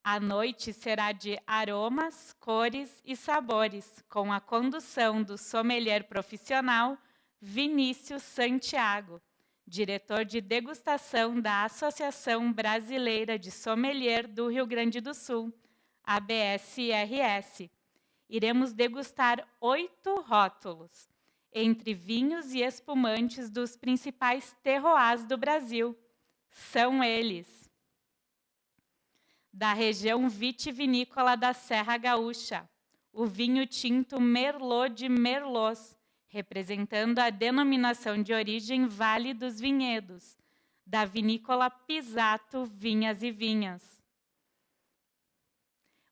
A noite será de aromas, cores e sabores, com a condução do sommelier profissional Vinícius Santiago, diretor de degustação da Associação Brasileira de Sommelier do Rio Grande do Sul, ABSRS. Iremos degustar 8 rótulos, entre vinhos e espumantes dos principais terroirs do Brasil. São eles: da região vitivinícola da Serra Gaúcha, o vinho tinto Merlot de Merlot, representando a denominação de origem Vale dos Vinhedos, da vinícola Pisato Vinhas e Vinhas.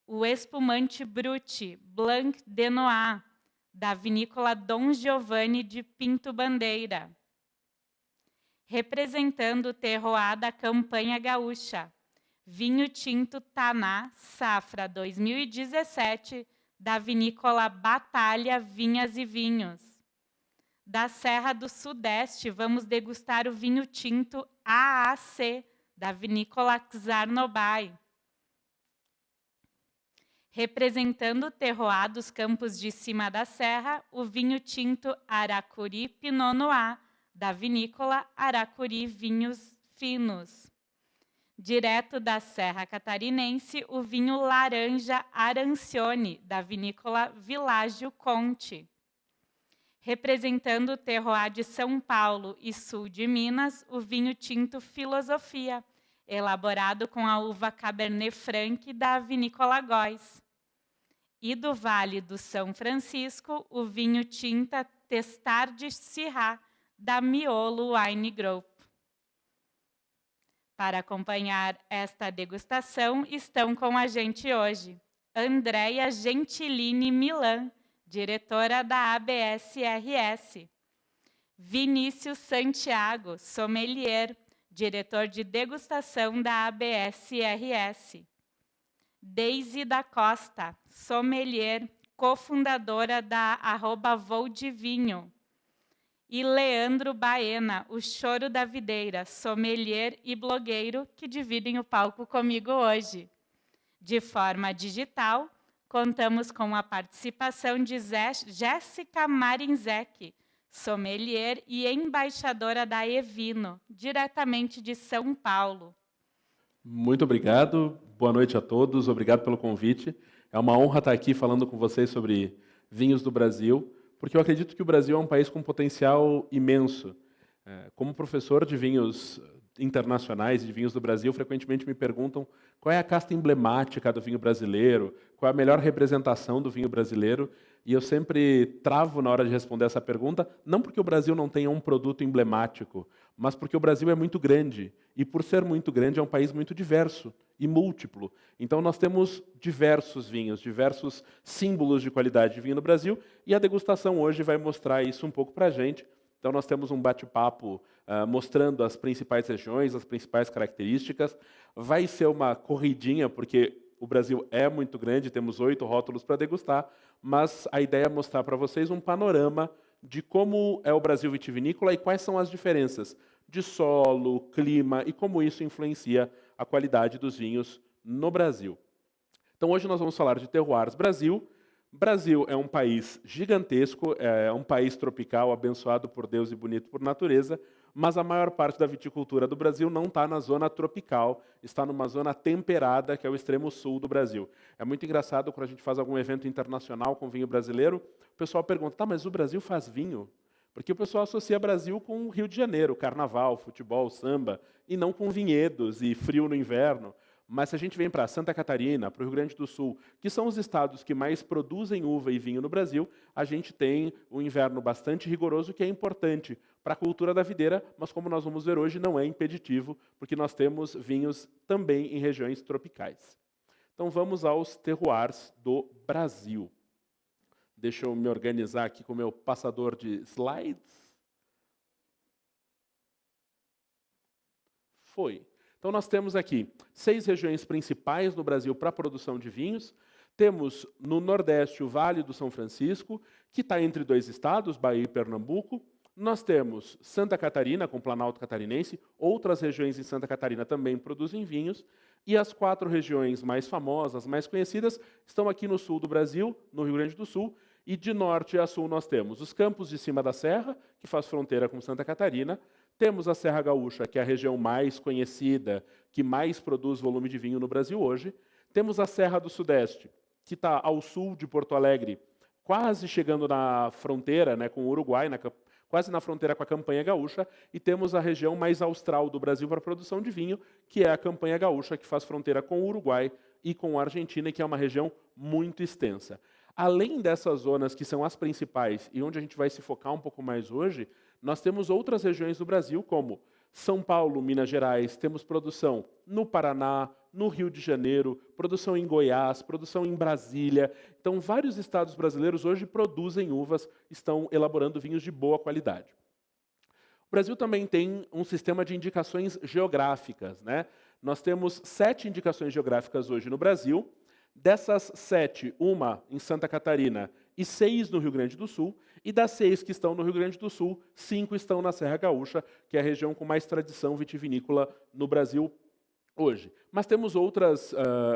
O espumante Brut Blanc de Noix, da vinícola Dom Giovanni de Pinto Bandeira, representando o terroir da campanha gaúcha, vinho tinto Taná, safra 2017, da vinícola Batalha Vinhas e Vinhos. Da Serra do Sudeste, vamos degustar o vinho tinto AAC, da vinícola Czar Nobai. Representando o terroir dos campos de cima da serra, o vinho tinto Aracuri Pinot Noir, da vinícola Aracuri Vinhos Finos. Direto da Serra Catarinense, o vinho Laranja Arancione, da vinícola Világio Conte. Representando o terroir de São Paulo e sul de Minas, o vinho tinto Filosofia, elaborado com a uva Cabernet Franc da vinícola Góis. E do Vale do São Francisco, o vinho tinta Testar de Syrah, da Miolo Wine Group. Para acompanhar esta degustação, estão com a gente hoje Andréia Gentilini Milan, diretora da ABSRS, Vinícius Santiago, sommelier, diretor de degustação da ABSRS, Deise da Costa, sommelier, cofundadora da @Voo de Vinho, e Leandro Baena, o Choro da Videira, sommelier e blogueiro, que dividem o palco comigo hoje. De forma digital, contamos com a participação de Jéssica Marinzec, sommelier e embaixadora da Evino, diretamente de São Paulo. Muito obrigado, boa noite a todos, obrigado pelo convite. É uma honra estar aqui falando com vocês sobre vinhos do Brasil, porque eu acredito que o Brasil é um país com potencial imenso. Como professor de vinhos internacionais e de vinhos do Brasil, frequentemente me perguntam qual é a casta emblemática do vinho brasileiro, qual é a melhor representação do vinho brasileiro, e eu sempre travo na hora de responder essa pergunta, não porque o Brasil não tenha um produto emblemático, mas porque o Brasil é muito grande, e por ser muito grande é um país muito diverso e múltiplo. Então nós temos diversos vinhos, diversos símbolos de qualidade de vinho no Brasil, e a degustação hoje vai mostrar isso um pouco para a gente. Então nós temos um bate-papo mostrando as principais regiões, as principais características. Vai ser uma corridinha, porque o Brasil é muito grande, temos 8 rótulos para degustar, mas a ideia é mostrar para vocês um panorama de como é o Brasil vitivinícola e quais são as diferenças de solo, clima e como isso influencia a qualidade dos vinhos no Brasil. Então hoje nós vamos falar de Terroirs Brasil. Brasil é um país gigantesco, é um país tropical, abençoado por Deus e bonito por natureza, mas a maior parte da viticultura do Brasil não está na zona tropical, está numa zona temperada, que é o extremo sul do Brasil. É muito engraçado quando a gente faz algum evento internacional com vinho brasileiro, o pessoal pergunta, tá, mas o Brasil faz vinho? Porque o pessoal associa Brasil com o Rio de Janeiro, carnaval, futebol, samba, e não com vinhedos e frio no inverno. Mas se a gente vem para Santa Catarina, para o Rio Grande do Sul, que são os estados que mais produzem uva e vinho no Brasil, a gente tem um inverno bastante rigoroso, que é importante para a cultura da videira, mas como nós vamos ver hoje, não é impeditivo, porque nós temos vinhos também em regiões tropicais. Então vamos aos terroirs do Brasil. Deixa eu me organizar aqui com o meu passador de slides. Foi. Então nós temos aqui 6 regiões principais no Brasil para a produção de vinhos. Temos no Nordeste o Vale do São Francisco, que está entre 2 estados, Bahia e Pernambuco. Nós temos Santa Catarina, com Planalto Catarinense, outras regiões em Santa Catarina também produzem vinhos, e as 4 regiões mais famosas, mais conhecidas, estão aqui no sul do Brasil, no Rio Grande do Sul, e de norte a sul nós temos os Campos de Cima da Serra, que faz fronteira com Santa Catarina, temos a Serra Gaúcha, que é a região mais conhecida, que mais produz volume de vinho no Brasil hoje, temos a Serra do Sudeste, que está ao sul de Porto Alegre, quase chegando na fronteira, né, com o Uruguai, quase na fronteira com a Campanha Gaúcha, e temos a região mais austral do Brasil para a produção de vinho, que é a Campanha Gaúcha, que faz fronteira com o Uruguai e com a Argentina, que é uma região muito extensa. Além dessas zonas que são as principais e onde a gente vai se focar um pouco mais hoje, nós temos outras regiões do Brasil, como São Paulo, Minas Gerais, temos produção no Paraná, no Rio de Janeiro, produção em Goiás, produção em Brasília. Então, vários estados brasileiros hoje produzem uvas, estão elaborando vinhos de boa qualidade. O Brasil também tem um sistema de indicações geográficas, né? Nós temos 7 indicações geográficas hoje no Brasil. Dessas 7, uma em Santa Catarina e 6 no Rio Grande do Sul. E das 6 que estão no Rio Grande do Sul, 5 estão na Serra Gaúcha, que é a região com mais tradição vitivinícola no Brasil hoje. Mas temos outras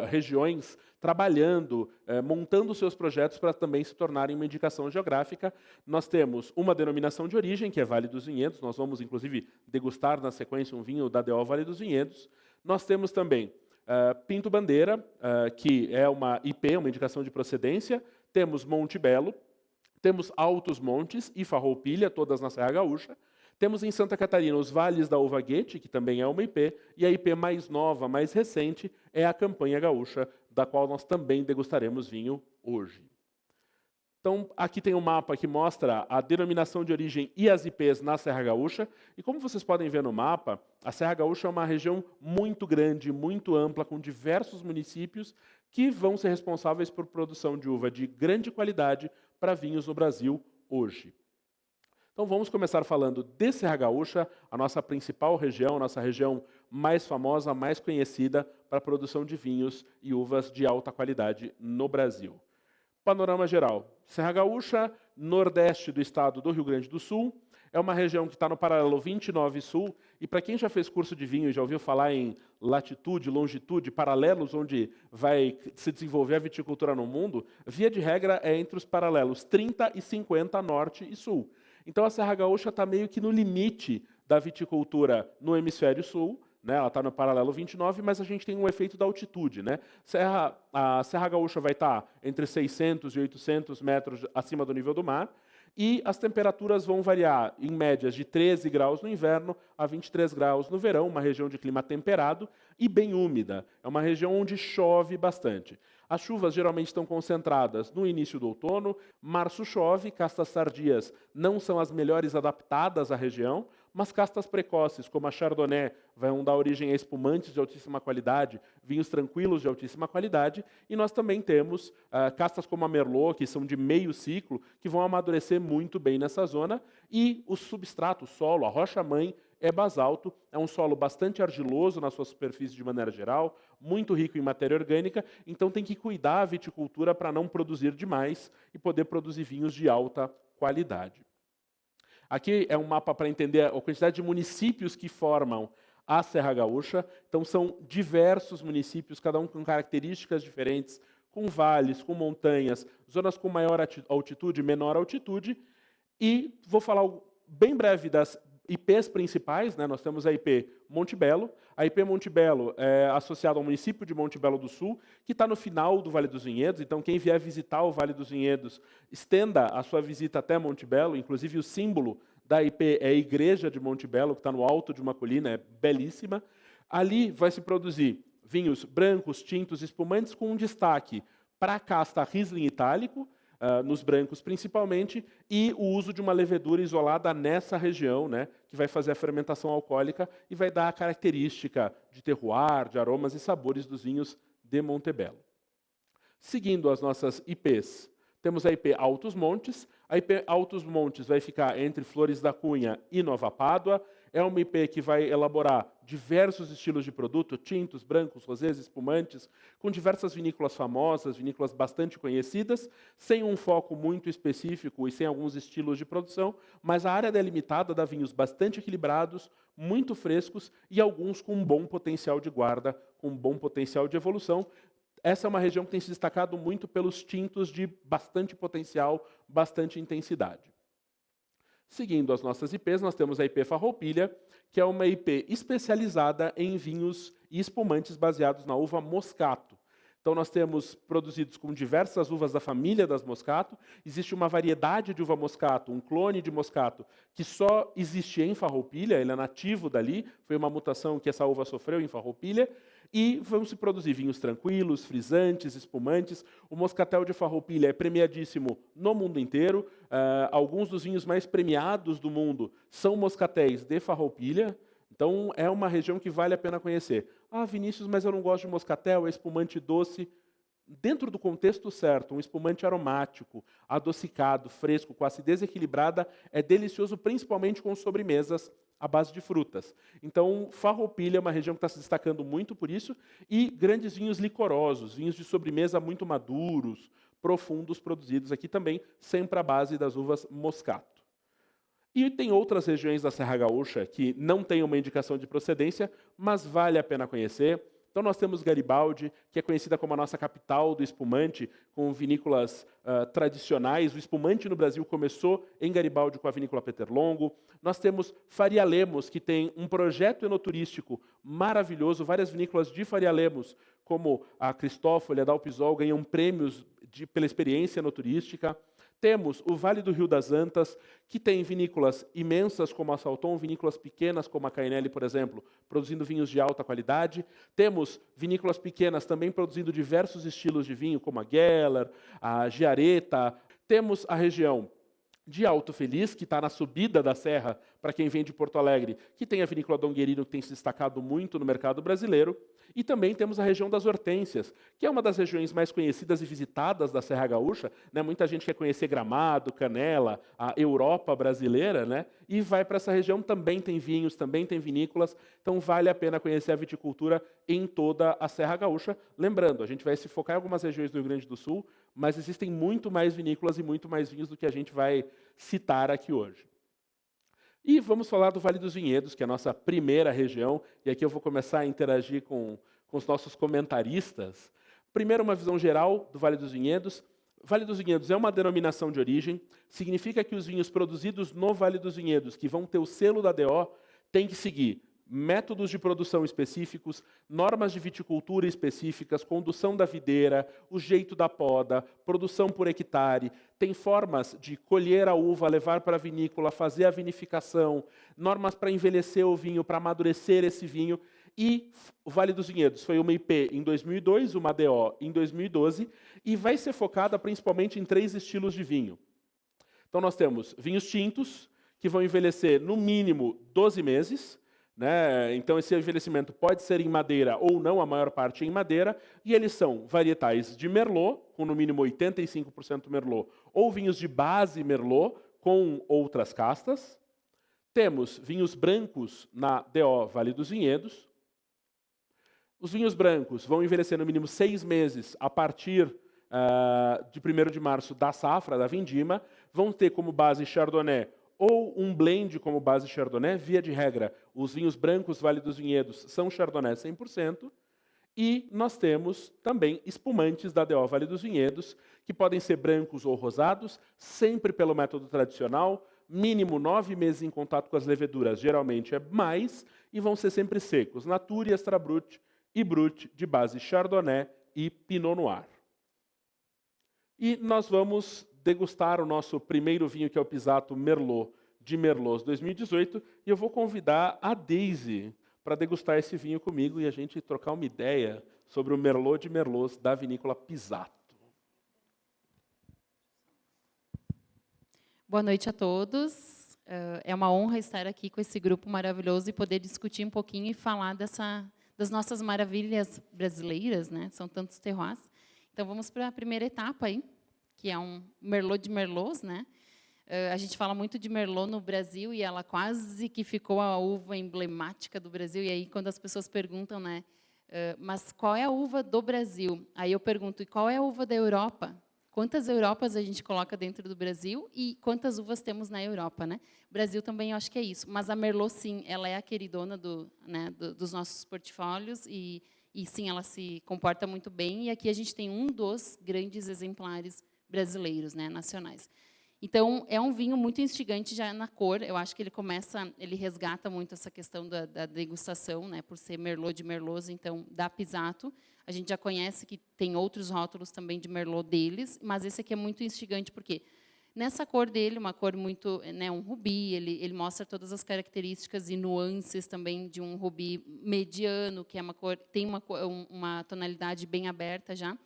regiões trabalhando, montando seus projetos para também se tornarem uma indicação geográfica. Nós temos uma denominação de origem, que é Vale dos Vinhedos. Nós vamos, inclusive, degustar na sequência um vinho da DO Vale dos Vinhedos. Nós temos também Pinto Bandeira, que é uma IP, uma indicação de procedência. Temos Monte Belo. Temos Altos Montes e Farroupilha, todas na Serra Gaúcha. Temos em Santa Catarina os Vales da Uva Guete, que também é uma IP, e a IP mais nova, mais recente, é a Campanha Gaúcha, da qual nós também degustaremos vinho hoje. Então, aqui tem um mapa que mostra a denominação de origem e as IPs na Serra Gaúcha. E como vocês podem ver no mapa, a Serra Gaúcha é uma região muito grande, muito ampla, com diversos municípios que vão ser responsáveis por produção de uva de grande qualidade para vinhos no Brasil hoje. Então vamos começar falando de Serra Gaúcha, a nossa principal região, a nossa região mais famosa, mais conhecida para a produção de vinhos e uvas de alta qualidade no Brasil. Panorama geral. Serra Gaúcha, nordeste do estado do Rio Grande do Sul, é uma região que está no paralelo 29 Sul, e para quem já fez curso de vinho e já ouviu falar em latitude, longitude, paralelos onde vai se desenvolver a viticultura no mundo, via de regra é entre os paralelos 30 e 50 norte e sul. Então a Serra Gaúcha está meio que no limite da viticultura no hemisfério sul, né? Ela está no paralelo 29, mas a gente tem um efeito da altitude, né? A Serra Gaúcha vai estar entre 600 e 800 metros acima do nível do mar, e as temperaturas vão variar em médias de 13 graus no inverno a 23 graus no verão, uma região de clima temperado e bem úmida. É uma região onde chove bastante. As chuvas geralmente estão concentradas no início do outono, março chove, castas tardias não são as melhores adaptadas à região, mas castas precoces, como a Chardonnay, vão dar origem a espumantes de altíssima qualidade, vinhos tranquilos de altíssima qualidade, e nós também temos castas como a Merlot, que são de meio ciclo, que vão amadurecer muito bem nessa zona, e o substrato, o solo, a rocha-mãe, é basalto, é um solo bastante argiloso na sua superfície de maneira geral, muito rico em matéria orgânica, então tem que cuidar a viticultura para não produzir demais e poder produzir vinhos de alta qualidade. Aqui é um mapa para entender a quantidade de municípios que formam a Serra Gaúcha. Então são diversos municípios, cada um com características diferentes, com vales, com montanhas, zonas com maior altitude, menor altitude. E vou falar bem breve das IPs principais, né? Nós temos a IP Monte Belo. A IP Monte Belo é associada ao município de Monte Belo do Sul, que está no final do Vale dos Vinhedos. Então, quem vier visitar o Vale dos Vinhedos, estenda a sua visita até Monte Belo. Inclusive, o símbolo da IP é a Igreja de Monte Belo, que está no alto de uma colina, é belíssima. Ali vai se produzir vinhos brancos, tintos, espumantes, com um destaque para a casta Riesling itálico, nos brancos principalmente, e o uso de uma levedura isolada nessa região, né, que vai fazer a fermentação alcoólica e vai dar a característica de terroir, de aromas e sabores dos vinhos de Montebello. Seguindo as nossas IPs, Temos a IP Altos Montes. A IP Altos Montes vai ficar entre Flores da Cunha e Nova Pádua. É uma IP que vai elaborar diversos estilos de produto, tintos, brancos, rosés, espumantes, com diversas vinícolas famosas, vinícolas bastante conhecidas, sem um foco muito específico e sem alguns estilos de produção, mas a área delimitada dá vinhos bastante equilibrados, muito frescos e alguns com um bom potencial de guarda, com um bom potencial de evolução. Essa é uma região que tem se destacado muito pelos tintos de bastante potencial, bastante intensidade. Seguindo as nossas IPs, nós temos a IP Farroupilha, que é uma IP especializada em vinhos e espumantes baseados na uva Moscato. Então, nós temos produzidos com diversas uvas da família das Moscato. Existe uma variedade de uva Moscato, um clone de Moscato, que só existe em Farroupilha, ele é nativo dali, foi uma mutação que essa uva sofreu em Farroupilha. E vão se produzir vinhos tranquilos, frisantes, espumantes. O Moscatel de Farroupilha é premiadíssimo no mundo inteiro. Alguns dos vinhos mais premiados do mundo são moscatéis de Farroupilha. Então, é uma região que vale a pena conhecer. Ah, Vinícius, mas eu não gosto de moscatel, é espumante doce. Dentro do contexto certo, um espumante aromático, adocicado, fresco, com acidez equilibrada, é delicioso, principalmente com sobremesas à base de frutas. Então, Farroupilha é uma região que está se destacando muito por isso, e grandes vinhos licorosos, vinhos de sobremesa muito maduros, profundos, produzidos aqui também, sempre à base das uvas Moscato. E tem outras regiões da Serra Gaúcha que não têm uma indicação de procedência, mas vale a pena conhecer. Então, nós temos Garibaldi, que é conhecida como a nossa capital do espumante, com vinícolas tradicionais. O espumante no Brasil começou em Garibaldi com a vinícola Peter Longo. Nós temos Faria Lemos, que tem um projeto enoturístico maravilhoso. Várias vinícolas de Faria Lemos, como a Cristófoli, a Dalpisol, ganham prêmios pela experiência enoturística. Temos o Vale do Rio das Antas, que tem vinícolas imensas como a Salton, vinícolas pequenas como a Cainelli, por exemplo, produzindo vinhos de alta qualidade. Temos vinícolas pequenas também produzindo diversos estilos de vinho, como a Geller, a Giaretta. Temos a região de Alto Feliz, que está na subida da serra, para quem vem de Porto Alegre, que tem a vinícola Dom Guerino, que tem se destacado muito no mercado brasileiro. E também temos a região das Hortênsias, que é uma das regiões mais conhecidas e visitadas da Serra Gaúcha. Né? Muita gente quer conhecer Gramado, Canela, a Europa brasileira, né? E vai para essa região, também tem vinhos, também tem vinícolas. Então, vale a pena conhecer a viticultura em toda a Serra Gaúcha. Lembrando, a gente vai se focar em algumas regiões do Rio Grande do Sul, mas existem muito mais vinícolas e muito mais vinhos do que a gente vai citar aqui hoje. E vamos falar do Vale dos Vinhedos, que é a nossa primeira região, e aqui eu vou começar a interagir com os nossos comentaristas. Primeiro, uma visão geral do Vale dos Vinhedos. Vale dos Vinhedos é uma denominação de origem, significa que os vinhos produzidos no Vale dos Vinhedos, que vão ter o selo da DO, têm que seguir métodos de produção específicos, normas de viticultura específicas, condução da videira, o jeito da poda, produção por hectare, tem formas de colher a uva, levar para a vinícola, fazer a vinificação, normas para envelhecer o vinho, para amadurecer esse vinho. E o Vale dos Vinhedos foi uma IP em 2002, uma DO em 2012, e vai ser focada principalmente em 3 estilos de vinho. Então nós temos vinhos tintos, que vão envelhecer no mínimo 12 meses, né? Então, esse envelhecimento pode ser em madeira ou não, a maior parte em madeira, e eles são varietais de Merlot, com no mínimo 85% Merlot, ou vinhos de base Merlot, com outras castas. Temos vinhos brancos na DO Vale dos Vinhedos. Os vinhos brancos vão envelhecer no mínimo 6 meses a partir de 1º de março da safra, da vindima, vão ter como base Chardonnay ou um blend como base Chardonnay. Via de regra, os vinhos brancos Vale dos Vinhedos são Chardonnay 100%, e nós temos também espumantes da DO Vale dos Vinhedos, que podem ser brancos ou rosados, sempre pelo método tradicional, mínimo 9 meses em contato com as leveduras, geralmente é mais, e vão ser sempre secos, Nature, Extra Brut e Brut, de base Chardonnay e Pinot Noir. E nós vamos degustar o nosso primeiro vinho, que é o Pisato Merlot, de Merlots 2018, e eu vou convidar a Daisy para degustar esse vinho comigo e a gente trocar uma ideia sobre o Merlot de Merlots da vinícola Pisato. Boa noite a todos. É uma honra estar aqui com esse grupo maravilhoso e poder discutir um pouquinho e falar das nossas maravilhas brasileiras, né? São tantos terroirs. Então, vamos para a primeira etapa aí, que é um Merlot de Merlots, né? A gente fala muito de Merlot no Brasil e ela quase que ficou a uva emblemática do Brasil. E aí, quando as pessoas perguntam, né, mas qual é a uva do Brasil? Aí eu pergunto, e qual é a uva da Europa? Quantas Europas a gente coloca dentro do Brasil e quantas uvas temos na Europa, né? O Brasil também, eu acho que é isso. Mas a Merlot, sim, ela é a queridona dos nossos portfólios e sim, ela se comporta muito bem. E aqui a gente tem um dos grandes exemplares brasileiros, né, nacionais. Então, é um vinho muito instigante já na cor. Eu acho que ele resgata muito essa questão da degustação, né, por ser Merlot de Merlots, então, da Pisato. A gente já conhece que tem outros rótulos também de Merlot deles, mas esse aqui é muito instigante, porque nessa cor dele, uma cor muito, né, um rubi, ele mostra todas as características e nuances também de um rubi mediano, que é uma cor, tem uma tonalidade bem aberta já.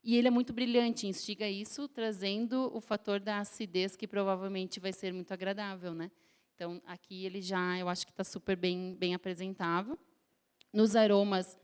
E ele é muito brilhante, instiga isso, trazendo o fator da acidez, que provavelmente vai ser muito agradável, né? Então, aqui ele já, eu acho que está super bem apresentável. Nos aromas,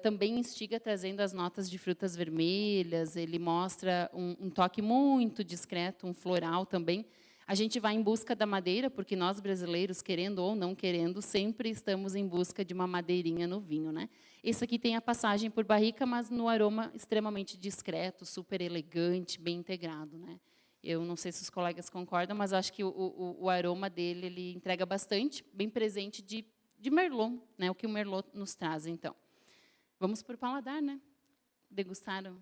também instiga trazendo as notas de frutas vermelhas, ele mostra um toque muito discreto, um floral também. A gente vai em busca da madeira, porque nós brasileiros, querendo ou não querendo, sempre estamos em busca de uma madeirinha no vinho, né? Esse aqui tem a passagem por barrica, mas no aroma extremamente discreto, super elegante, bem integrado, né? Eu não sei se os colegas concordam, mas acho que o aroma dele ele entrega bastante, bem presente de Merlot, né? O que o Merlot nos traz, então. Vamos para o paladar, né? Degustaram.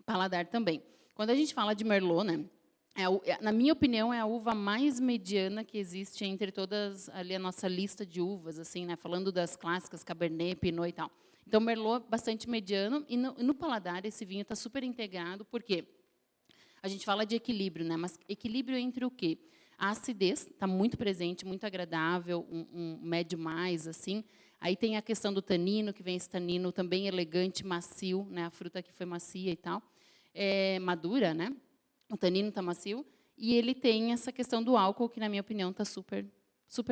Paladar também. Quando a gente fala de Merlot, né, na minha opinião, é a uva mais mediana que existe entre todas ali a nossa lista de uvas, assim, né, falando das clássicas, Cabernet, Pinot e tal. Então, Merlot é bastante mediano, e no paladar esse vinho está super integrado, porque a gente fala de equilíbrio, né, mas equilíbrio entre o quê? A acidez está muito presente, muito agradável, um médio mais, assim. Aí tem a questão do tanino, que vem esse tanino também elegante, macio, né, a fruta que foi macia e tal. Madura, né? O tanino está macio, e ele tem essa questão do álcool, que, na minha opinião, está super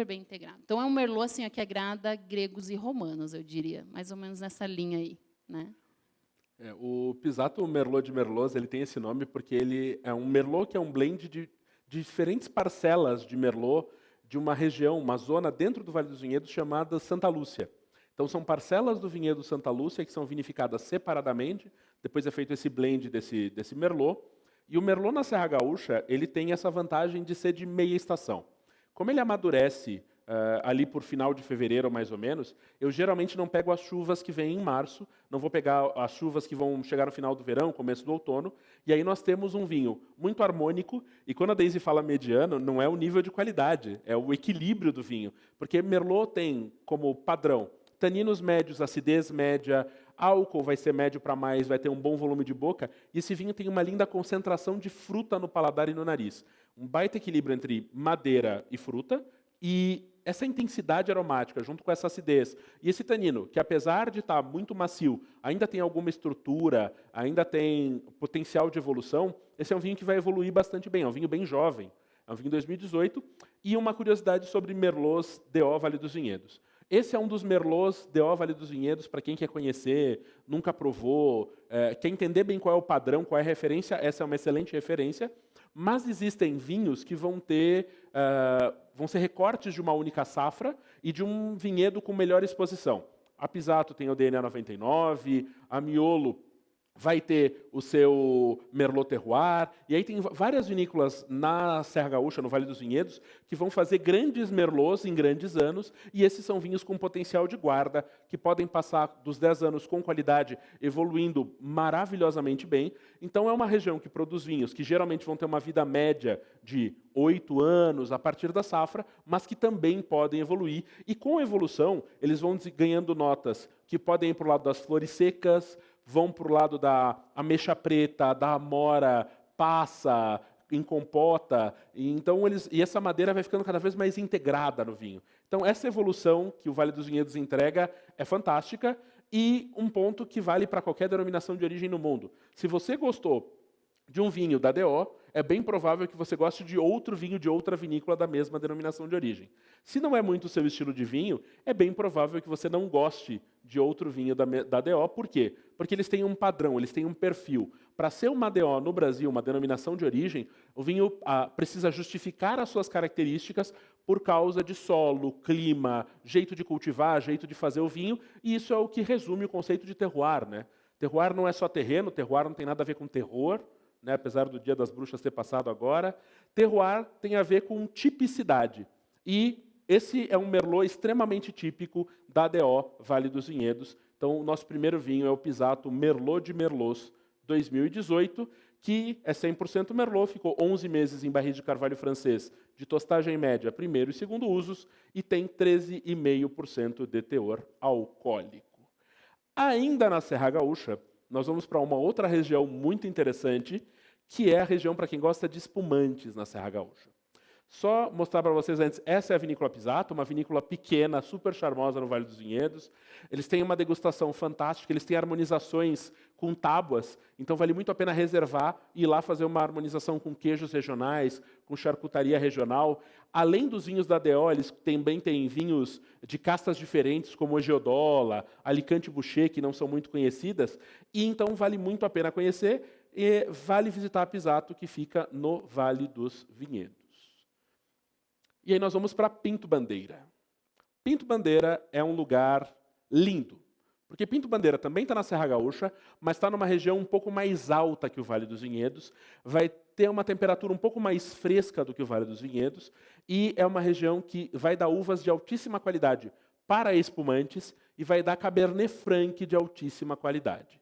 bem integrado. Então, é um Merlot assim, que agrada gregos e romanos, eu diria, mais ou menos nessa linha aí, né? O Pisato Merlot de Merlots, ele tem esse nome porque ele é um Merlot que é um blend de diferentes parcelas de Merlot de uma região, uma zona dentro do Vale dos Vinhedos chamada Santa Lúcia. Então, são parcelas do vinhedo Santa Lúcia que são vinificadas separadamente, depois é feito esse blend desse Merlot. E o Merlot na Serra Gaúcha, ele tem essa vantagem de ser de meia estação. Como ele amadurece ali por final de fevereiro, mais ou menos, eu geralmente não pego as chuvas que vêm em março, não vou pegar as chuvas que vão chegar no final do verão, começo do outono, e aí nós temos um vinho muito harmônico, e quando a Daisy fala mediano, não é o nível de qualidade, é o equilíbrio do vinho, porque Merlot tem como padrão taninos médios, acidez média, álcool vai ser médio para mais, vai ter um bom volume de boca, e esse vinho tem uma linda concentração de fruta no paladar e no nariz. Um baita equilíbrio entre madeira e fruta, e essa intensidade aromática, junto com essa acidez, e esse tanino, que apesar de estar muito macio, ainda tem alguma estrutura, ainda tem potencial de evolução, esse é um vinho que vai evoluir bastante bem, é um vinho bem jovem, é um vinho 2018, e uma curiosidade sobre Merlots DO Vale dos Vinhedos. Esse é um dos Merlots DO Vale dos Vinhedos, para quem quer conhecer, nunca provou, quer entender bem qual é o padrão, qual é a referência, essa é uma excelente referência, mas existem vinhos que vão ser recortes de uma única safra e de um vinhedo com melhor exposição. A Pisato tem o DNA 99, a Miolo vai ter o seu Merlot Terroir, e aí tem várias vinícolas na Serra Gaúcha, no Vale dos Vinhedos, que vão fazer grandes Merlots em grandes anos, e esses são vinhos com potencial de guarda, que podem passar dos 10 anos com qualidade, evoluindo maravilhosamente bem. Então, é uma região que produz vinhos que geralmente vão ter uma vida média de 8 anos a partir da safra, mas que também podem evoluir, e com a evolução, eles vão ganhando notas que podem ir para o lado das flores secas, vão para o lado da ameixa preta, da amora, passa, em compota, e essa madeira vai ficando cada vez mais integrada no vinho. Então, essa evolução que o Vale dos Vinhedos entrega é fantástica, e um ponto que vale para qualquer denominação de origem no mundo. Se você gostou de um vinho da DO, é bem provável que você goste de outro vinho de outra vinícola da mesma denominação de origem. Se não é muito o seu estilo de vinho, é bem provável que você não goste de outro vinho da DO. Por quê? Porque eles têm um padrão, eles têm um perfil. Para ser uma DO no Brasil, uma denominação de origem, o vinho precisa justificar as suas características por causa de solo, clima, jeito de cultivar, jeito de fazer o vinho, e isso é o que resume o conceito de terroir, né? Terroir não é só terreno, terroir não tem nada a ver com terror, né? Apesar do Dia das Bruxas ter passado agora. Terroir tem a ver com tipicidade. E esse é um Merlot extremamente típico da DO Vale dos Vinhedos. Então, o nosso primeiro vinho é o Pisato Merlot de Merlots 2018, que é 100% Merlot, ficou 11 meses em barris de carvalho francês, de tostagem média, primeiro e segundo usos, e tem 13,5% de teor alcoólico. Ainda na Serra Gaúcha, nós vamos para uma outra região muito interessante, que é a região para quem gosta de espumantes na Serra Gaúcha. Só mostrar para vocês antes, essa é a Vinícola Pisato, uma vinícola pequena, super charmosa no Vale dos Vinhedos. Eles têm uma degustação fantástica, eles têm harmonizações com tábuas, então vale muito a pena reservar e ir lá fazer uma harmonização com queijos regionais, com charcutaria regional. Além dos vinhos da DO, eles também têm vinhos de castas diferentes, como Ogiodola, Alicante Boucher, que não são muito conhecidas, e então vale muito a pena conhecer e vale visitar a Pisato, que fica no Vale dos Vinhedos. E aí nós vamos para Pinto Bandeira. Pinto Bandeira é um lugar lindo, porque Pinto Bandeira também está na Serra Gaúcha, mas está numa região um pouco mais alta que o Vale dos Vinhedos, vai ter uma temperatura um pouco mais fresca do que o Vale dos Vinhedos, e é uma região que vai dar uvas de altíssima qualidade para espumantes e vai dar Cabernet Franc de altíssima qualidade.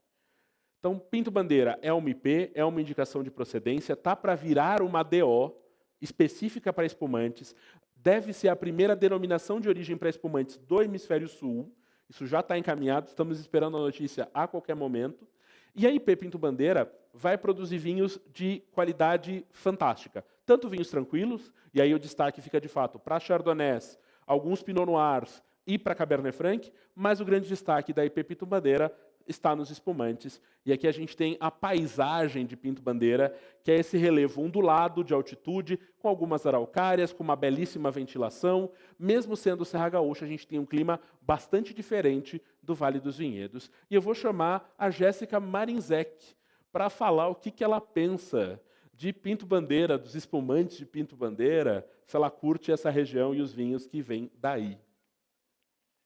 Então, Pinto Bandeira é uma IP, é uma indicação de procedência, está para virar uma DO, específica para espumantes, deve ser a primeira denominação de origem para espumantes do Hemisfério Sul. Isso já está encaminhado, estamos esperando a notícia a qualquer momento. E a IP Pinto Bandeira vai produzir vinhos de qualidade fantástica. Tanto vinhos tranquilos, e aí o destaque fica de fato para Chardonnays, alguns Pinot Noirs e para Cabernet Franc, mas o grande destaque da IP Pinto Bandeira está nos espumantes. E aqui a gente tem a paisagem de Pinto Bandeira, que é esse relevo ondulado de altitude, com algumas araucárias, com uma belíssima ventilação. Mesmo sendo Serra Gaúcha, a gente tem um clima bastante diferente do Vale dos Vinhedos. E eu vou chamar a Jéssica Marinzec para falar o que ela pensa de Pinto Bandeira, dos espumantes de Pinto Bandeira, se ela curte essa região e os vinhos que vêm daí.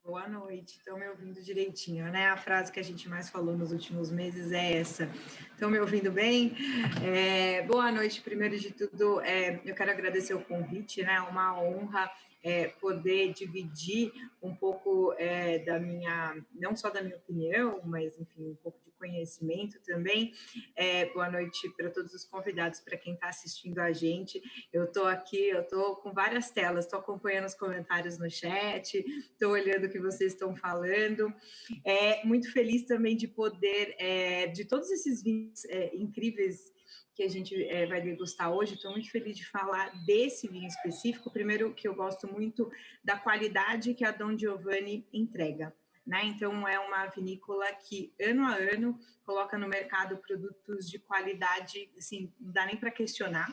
Boa noite, estão me ouvindo direitinho, né? A frase que a gente mais falou nos últimos meses é essa. Estão me ouvindo bem? Boa noite, primeiro de tudo, eu quero agradecer o convite, né? Uma honra poder dividir um pouco da minha, não só da minha opinião, mas, enfim, um pouco de conhecimento também. Boa noite para todos os convidados, para quem está assistindo a gente. Eu estou aqui, eu estou com várias telas, estou acompanhando os comentários no chat, estou olhando o que vocês estão falando. Muito feliz também de poder, de todos esses vinhos incríveis que a gente vai degustar hoje, estou muito feliz de falar desse vinho específico. Primeiro, que eu gosto muito da qualidade que a Dom Giovanni entrega, né? Então, é uma vinícola que, ano a ano, coloca no mercado produtos de qualidade, assim, não dá nem para questionar.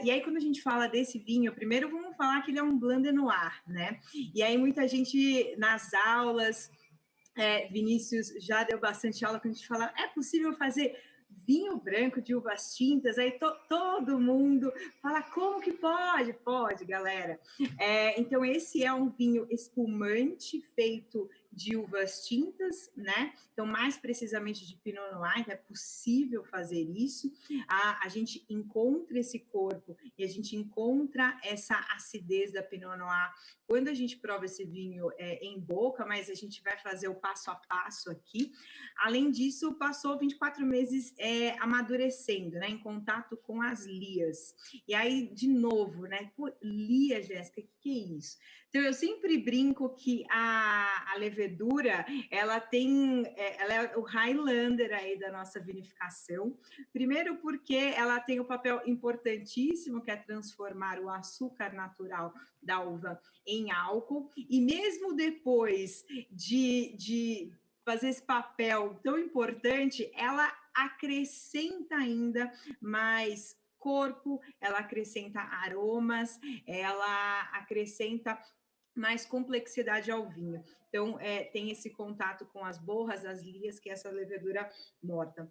E aí, quando a gente fala desse vinho, primeiro vamos falar que ele é um Blanc de Noir, né? E aí, muita gente, nas aulas, Vinícius já deu bastante aula quando a gente fala, é possível fazer vinho branco de uvas tintas, aí todo mundo fala, como que pode? Pode, galera. Então, esse é um vinho espumante feito de uvas tintas, né? Então, mais precisamente de Pinot Noir, é possível fazer isso. A gente encontra esse corpo e a gente encontra essa acidez da Pinot Noir quando a gente prova esse vinho em boca, mas a gente vai fazer o passo a passo aqui. Além disso, passou 24 meses amadurecendo, né? Em contato com as lias. E aí, de novo, né? Pô, lia, Jéssica, o que é isso? Então, eu sempre brinco que a levedura, ela é o Highlander aí da nossa vinificação. Primeiro porque ela tem um papel importantíssimo, que é transformar o açúcar natural da uva em álcool. E mesmo depois de fazer esse papel tão importante, ela acrescenta ainda mais corpo, ela acrescenta aromas, ela acrescenta mais complexidade ao vinho. Então, tem esse contato com as borras, as lias, que é essa levedura morta.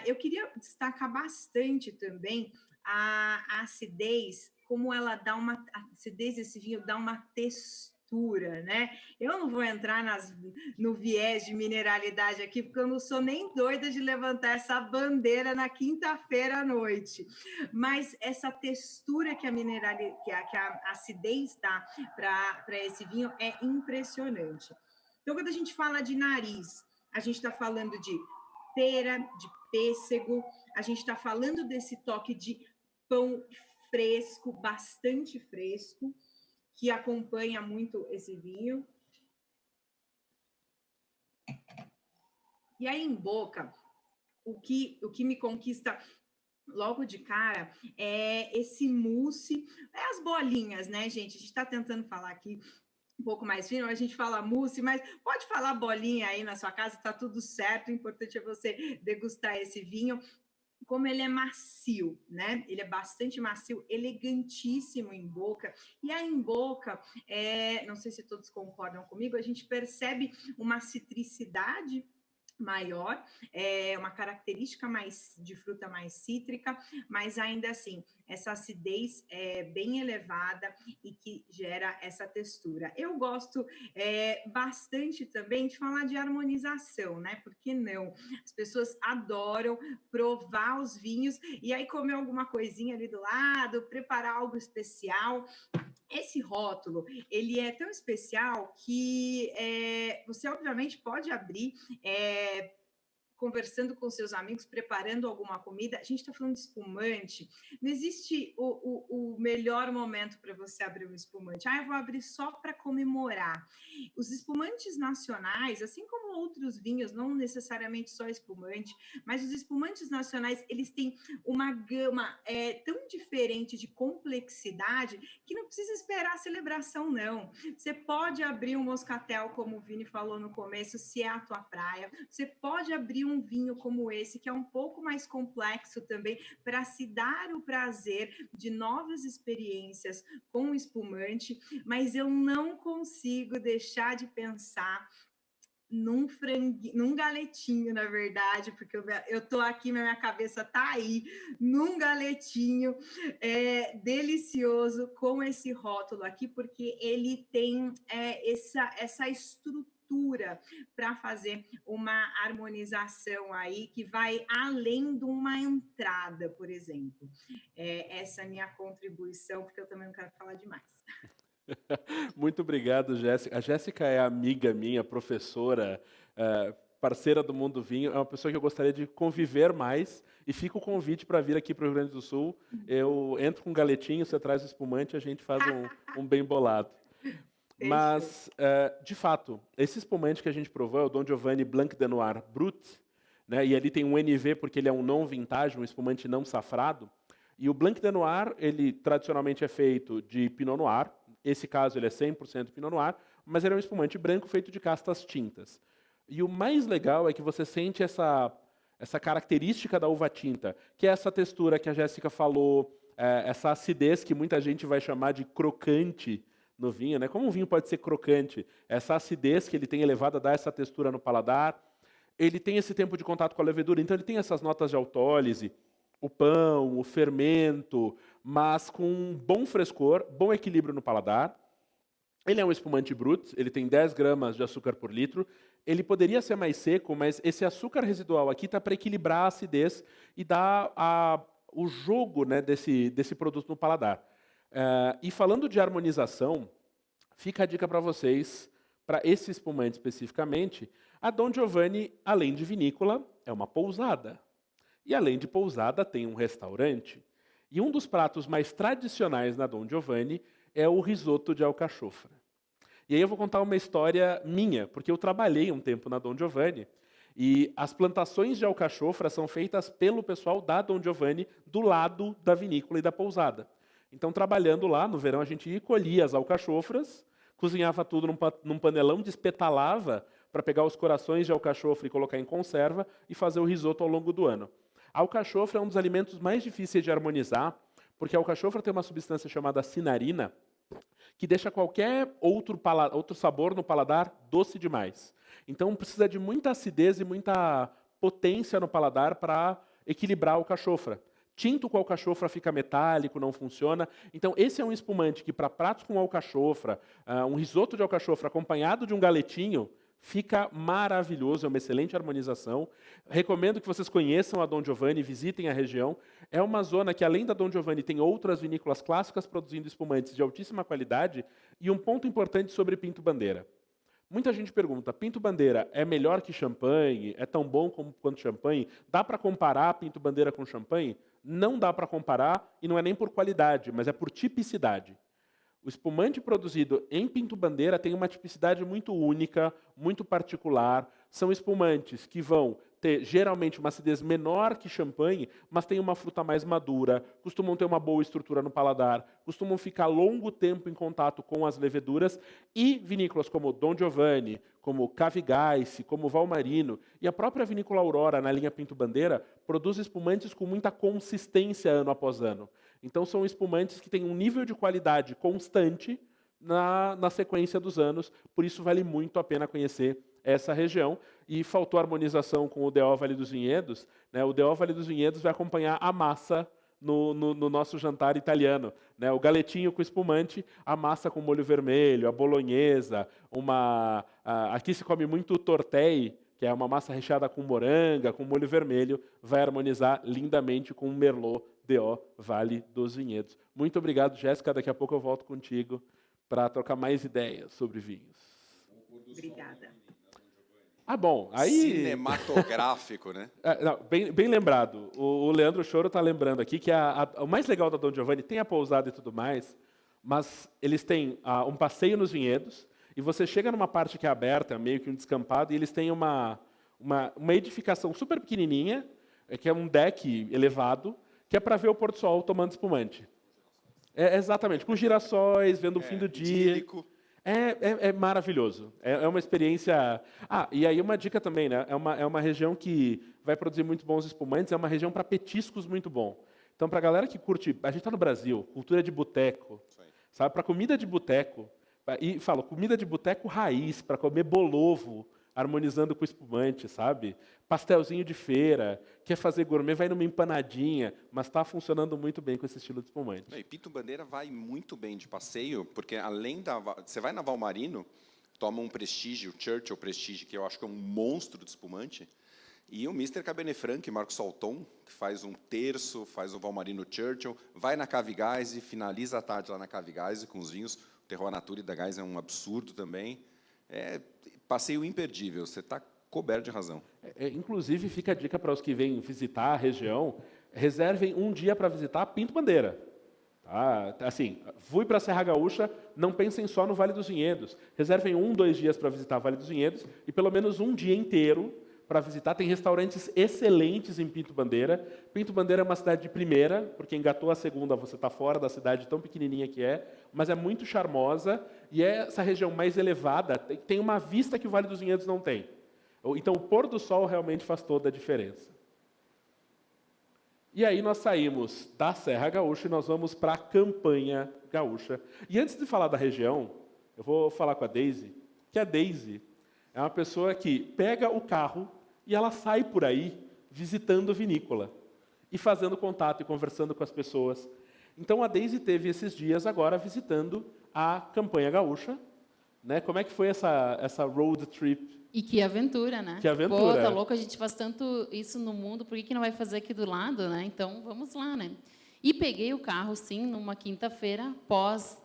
Eu queria destacar bastante também a acidez, como ela dá uma... A acidez desse vinho dá uma textura, né? Eu não vou entrar no viés de mineralidade aqui, porque eu não sou nem doida de levantar essa bandeira na quinta-feira à noite. Mas essa textura que a acidez dá para esse vinho é impressionante. Então, quando a gente fala de nariz, a gente está falando de pera, de pêssego, a gente está falando desse toque de pão fresco, bastante fresco, que acompanha muito esse vinho. E aí, em boca, o que me conquista logo de cara é esse mousse, as bolinhas, né, gente? A gente está tentando falar aqui um pouco mais fino, a gente fala mousse, mas pode falar bolinha aí na sua casa, tá tudo certo. O importante é você degustar esse vinho. Como ele é macio, né? Ele é bastante macio, elegantíssimo em boca. E aí, em boca, não sei se todos concordam comigo, a gente percebe uma citricidade maior, uma característica mais de fruta mais cítrica, mas ainda assim, essa acidez é bem elevada e que gera essa textura. Eu gosto bastante também de falar de harmonização, né? Por que não? As pessoas adoram provar os vinhos e aí comer alguma coisinha ali do lado, preparar algo especial. Esse rótulo, ele é tão especial que você, obviamente, pode abrir conversando com seus amigos, preparando alguma comida. A gente está falando de espumante. Não existe o melhor momento para você abrir um espumante. Eu vou abrir só para comemorar. Os espumantes nacionais, assim como outros vinhos, não necessariamente só espumante, mas os espumantes nacionais, eles têm uma gama tão diferente de complexidade que não precisa esperar a celebração, não. Você pode abrir um moscatel, como o Vini falou no começo, se é a tua praia. Você pode abrir um vinho como esse, que é um pouco mais complexo também, para se dar o prazer de novas experiências com o espumante, mas eu não consigo deixar de pensar num galetinho, na verdade, porque eu tô aqui, minha cabeça tá aí, num galetinho delicioso com esse rótulo aqui, porque ele tem essa estrutura para fazer uma harmonização aí que vai além de uma entrada, por exemplo. Essa é a minha contribuição, porque eu também não quero falar demais. Muito obrigado, Jéssica. A Jéssica é amiga minha, professora, parceira do Mundo Vinho. É uma pessoa que eu gostaria de conviver mais. E fica o convite para vir aqui para o Rio Grande do Sul. Eu entro com um galetinho, você traz o espumante, a gente faz um bem bolado. Mas, de fato, esse espumante que a gente provou é o Dom Giovanni Blanc de Noir Brut, né? E ali tem um NV porque ele é um não vintage, um espumante não safrado. E o Blanc de Noir, ele tradicionalmente é feito de Pinot Noir. Esse caso ele é 100% Pinot Noir, mas ele é um espumante branco feito de castas tintas. E o mais legal é que você sente essa característica da uva tinta, que é essa textura que a Jéssica falou, essa acidez que muita gente vai chamar de crocante no vinho, né? Como um vinho pode ser crocante? Essa acidez que ele tem elevada dá essa textura no paladar. Ele tem esse tempo de contato com a levedura, então ele tem essas notas de autólise, o pão, o fermento, mas com um bom frescor, bom equilíbrio no paladar. Ele é um espumante brut, ele tem 10 gramas de açúcar por litro. Ele poderia ser mais seco, mas esse açúcar residual aqui está para equilibrar a acidez e dar o jogo, né, desse produto no paladar. E falando de harmonização, fica a dica para vocês, para esse espumante especificamente. A Dom Giovanni, além de vinícola, é uma pousada. E além de pousada, tem um restaurante. E um dos pratos mais tradicionais na Dom Giovanni é o risoto de alcachofra. E aí eu vou contar uma história minha, porque eu trabalhei um tempo na Dom Giovanni, e as plantações de alcachofra são feitas pelo pessoal da Dom Giovanni, do lado da vinícola e da pousada. Então, trabalhando lá, no verão a gente ia, colhia as alcachofras, cozinhava tudo num panelão, despetalava para pegar os corações de alcachofra e colocar em conserva e fazer o risoto ao longo do ano. A alcachofra é um dos alimentos mais difíceis de harmonizar, porque a alcachofra tem uma substância chamada cinarina, que deixa qualquer outro sabor no paladar doce demais. Então precisa de muita acidez e muita potência no paladar para equilibrar a alcachofra. Tinto com alcachofra fica metálico, não funciona. Então esse é um espumante que para pratos com alcachofra, um risoto de alcachofra acompanhado de um galetinho, fica maravilhoso, é uma excelente harmonização. Recomendo que vocês conheçam a Dom Giovanni, visitem a região. É uma zona que, além da Dom Giovanni, tem outras vinícolas clássicas produzindo espumantes de altíssima qualidade. E um ponto importante sobre Pinto Bandeira. Muita gente pergunta, Pinto Bandeira é melhor que champanhe? É tão bom quanto champanhe? Dá para comparar Pinto Bandeira com champanhe? Não dá para comparar, e não é nem por qualidade, mas é por tipicidade. O espumante produzido em Pinto Bandeira tem uma tipicidade muito única, muito particular. São espumantes que vão ter, geralmente, uma acidez menor que champanhe, mas tem uma fruta mais madura, costumam ter uma boa estrutura no paladar, costumam ficar longo tempo em contato com as leveduras, e vinícolas como Dom Giovanni, como Cavigais, como Valmarino, e a própria vinícola Aurora, na linha Pinto Bandeira, produz espumantes com muita consistência ano após ano. Então, são espumantes que têm um nível de qualidade constante na sequência dos anos, por isso vale muito a pena conhecer essa região. E faltou harmonização com o DO Vale dos Vinhedos, né? O DO Vale dos Vinhedos vai acompanhar a massa no nosso jantar italiano, né? O galetinho com espumante, a massa com molho vermelho, a bolonhesa, aqui se come muito tortei, que é uma massa recheada com moranga, com molho vermelho, vai harmonizar lindamente com o Merlot DO Vale dos Vinhedos. Muito obrigado, Jéssica. Daqui a pouco eu volto contigo para trocar mais ideias sobre vinhos. Obrigada. Bom, aí... Cinematográfico, né? Não, bem lembrado. O Leandro Choro está lembrando aqui que o mais legal da Dom Giovanni tem a pousada e tudo mais, mas eles têm um passeio nos vinhedos, e você chega numa parte que é aberta, meio que um descampado, e eles têm uma edificação super pequenininha, que é um deck elevado, que é para ver o pôr do sol tomando espumante. Exatamente, com girassóis, vendo o fim do dia. Idílico. É maravilhoso. É uma experiência... e aí uma dica também, né? É uma região que vai produzir muito bons espumantes, é uma região para petiscos muito bom. Então, para a galera que curte... A gente está no Brasil, cultura de boteco, sabe? Para comida de boteco, e falo, comida de boteco raiz, para comer bolovo, harmonizando com espumante, sabe? Pastelzinho de feira, quer fazer gourmet, vai numa empanadinha, mas está funcionando muito bem com esse estilo de espumante. E Pinto Bandeira vai muito bem de passeio, porque além você vai na Valmarino, toma um Prestige, o Churchill Prestige, que eu acho que é um monstro de espumante, e o Mr. Cabernet Franc, Marco Salton, que faz um terço, faz um Valmarino Churchill, vai na Cavigais e finaliza a tarde lá na Cavigais com os vinhos. O Terroir Nature da Gás é um absurdo também. Passeio imperdível, você está coberto de razão. Inclusive, fica a dica para os que vêm visitar a região, reservem um dia para visitar Pinto Bandeira. Tá? Assim, fui para a Serra Gaúcha, não pensem só no Vale dos Vinhedos. Reservem 2 dias para visitar o Vale dos Vinhedos e pelo menos um dia inteiro para visitar. Tem restaurantes excelentes em Pinto Bandeira. Pinto Bandeira é uma cidade de primeira, porque engatou a segunda, você está fora da cidade tão pequenininha que é, mas é muito charmosa e é essa região mais elevada, tem uma vista que o Vale dos Vinhedos não tem. Então, o pôr do sol realmente faz toda a diferença. E aí nós saímos da Serra Gaúcha e nós vamos para a Campanha Gaúcha. E antes de falar da região, eu vou falar com a Daisy, que a Daisy é uma pessoa que pega o carro e ela sai por aí visitando vinícola e fazendo contato e conversando com as pessoas. Então, a Daisy teve esses dias agora visitando a Campanha Gaúcha. Né? Como é que foi essa road trip? E que aventura, né? Que aventura. Pô, tá louco, a gente faz tanto isso no mundo, por que não vai fazer aqui do lado, né? Então, vamos lá, né? E peguei o carro, sim, numa quinta-feira, pós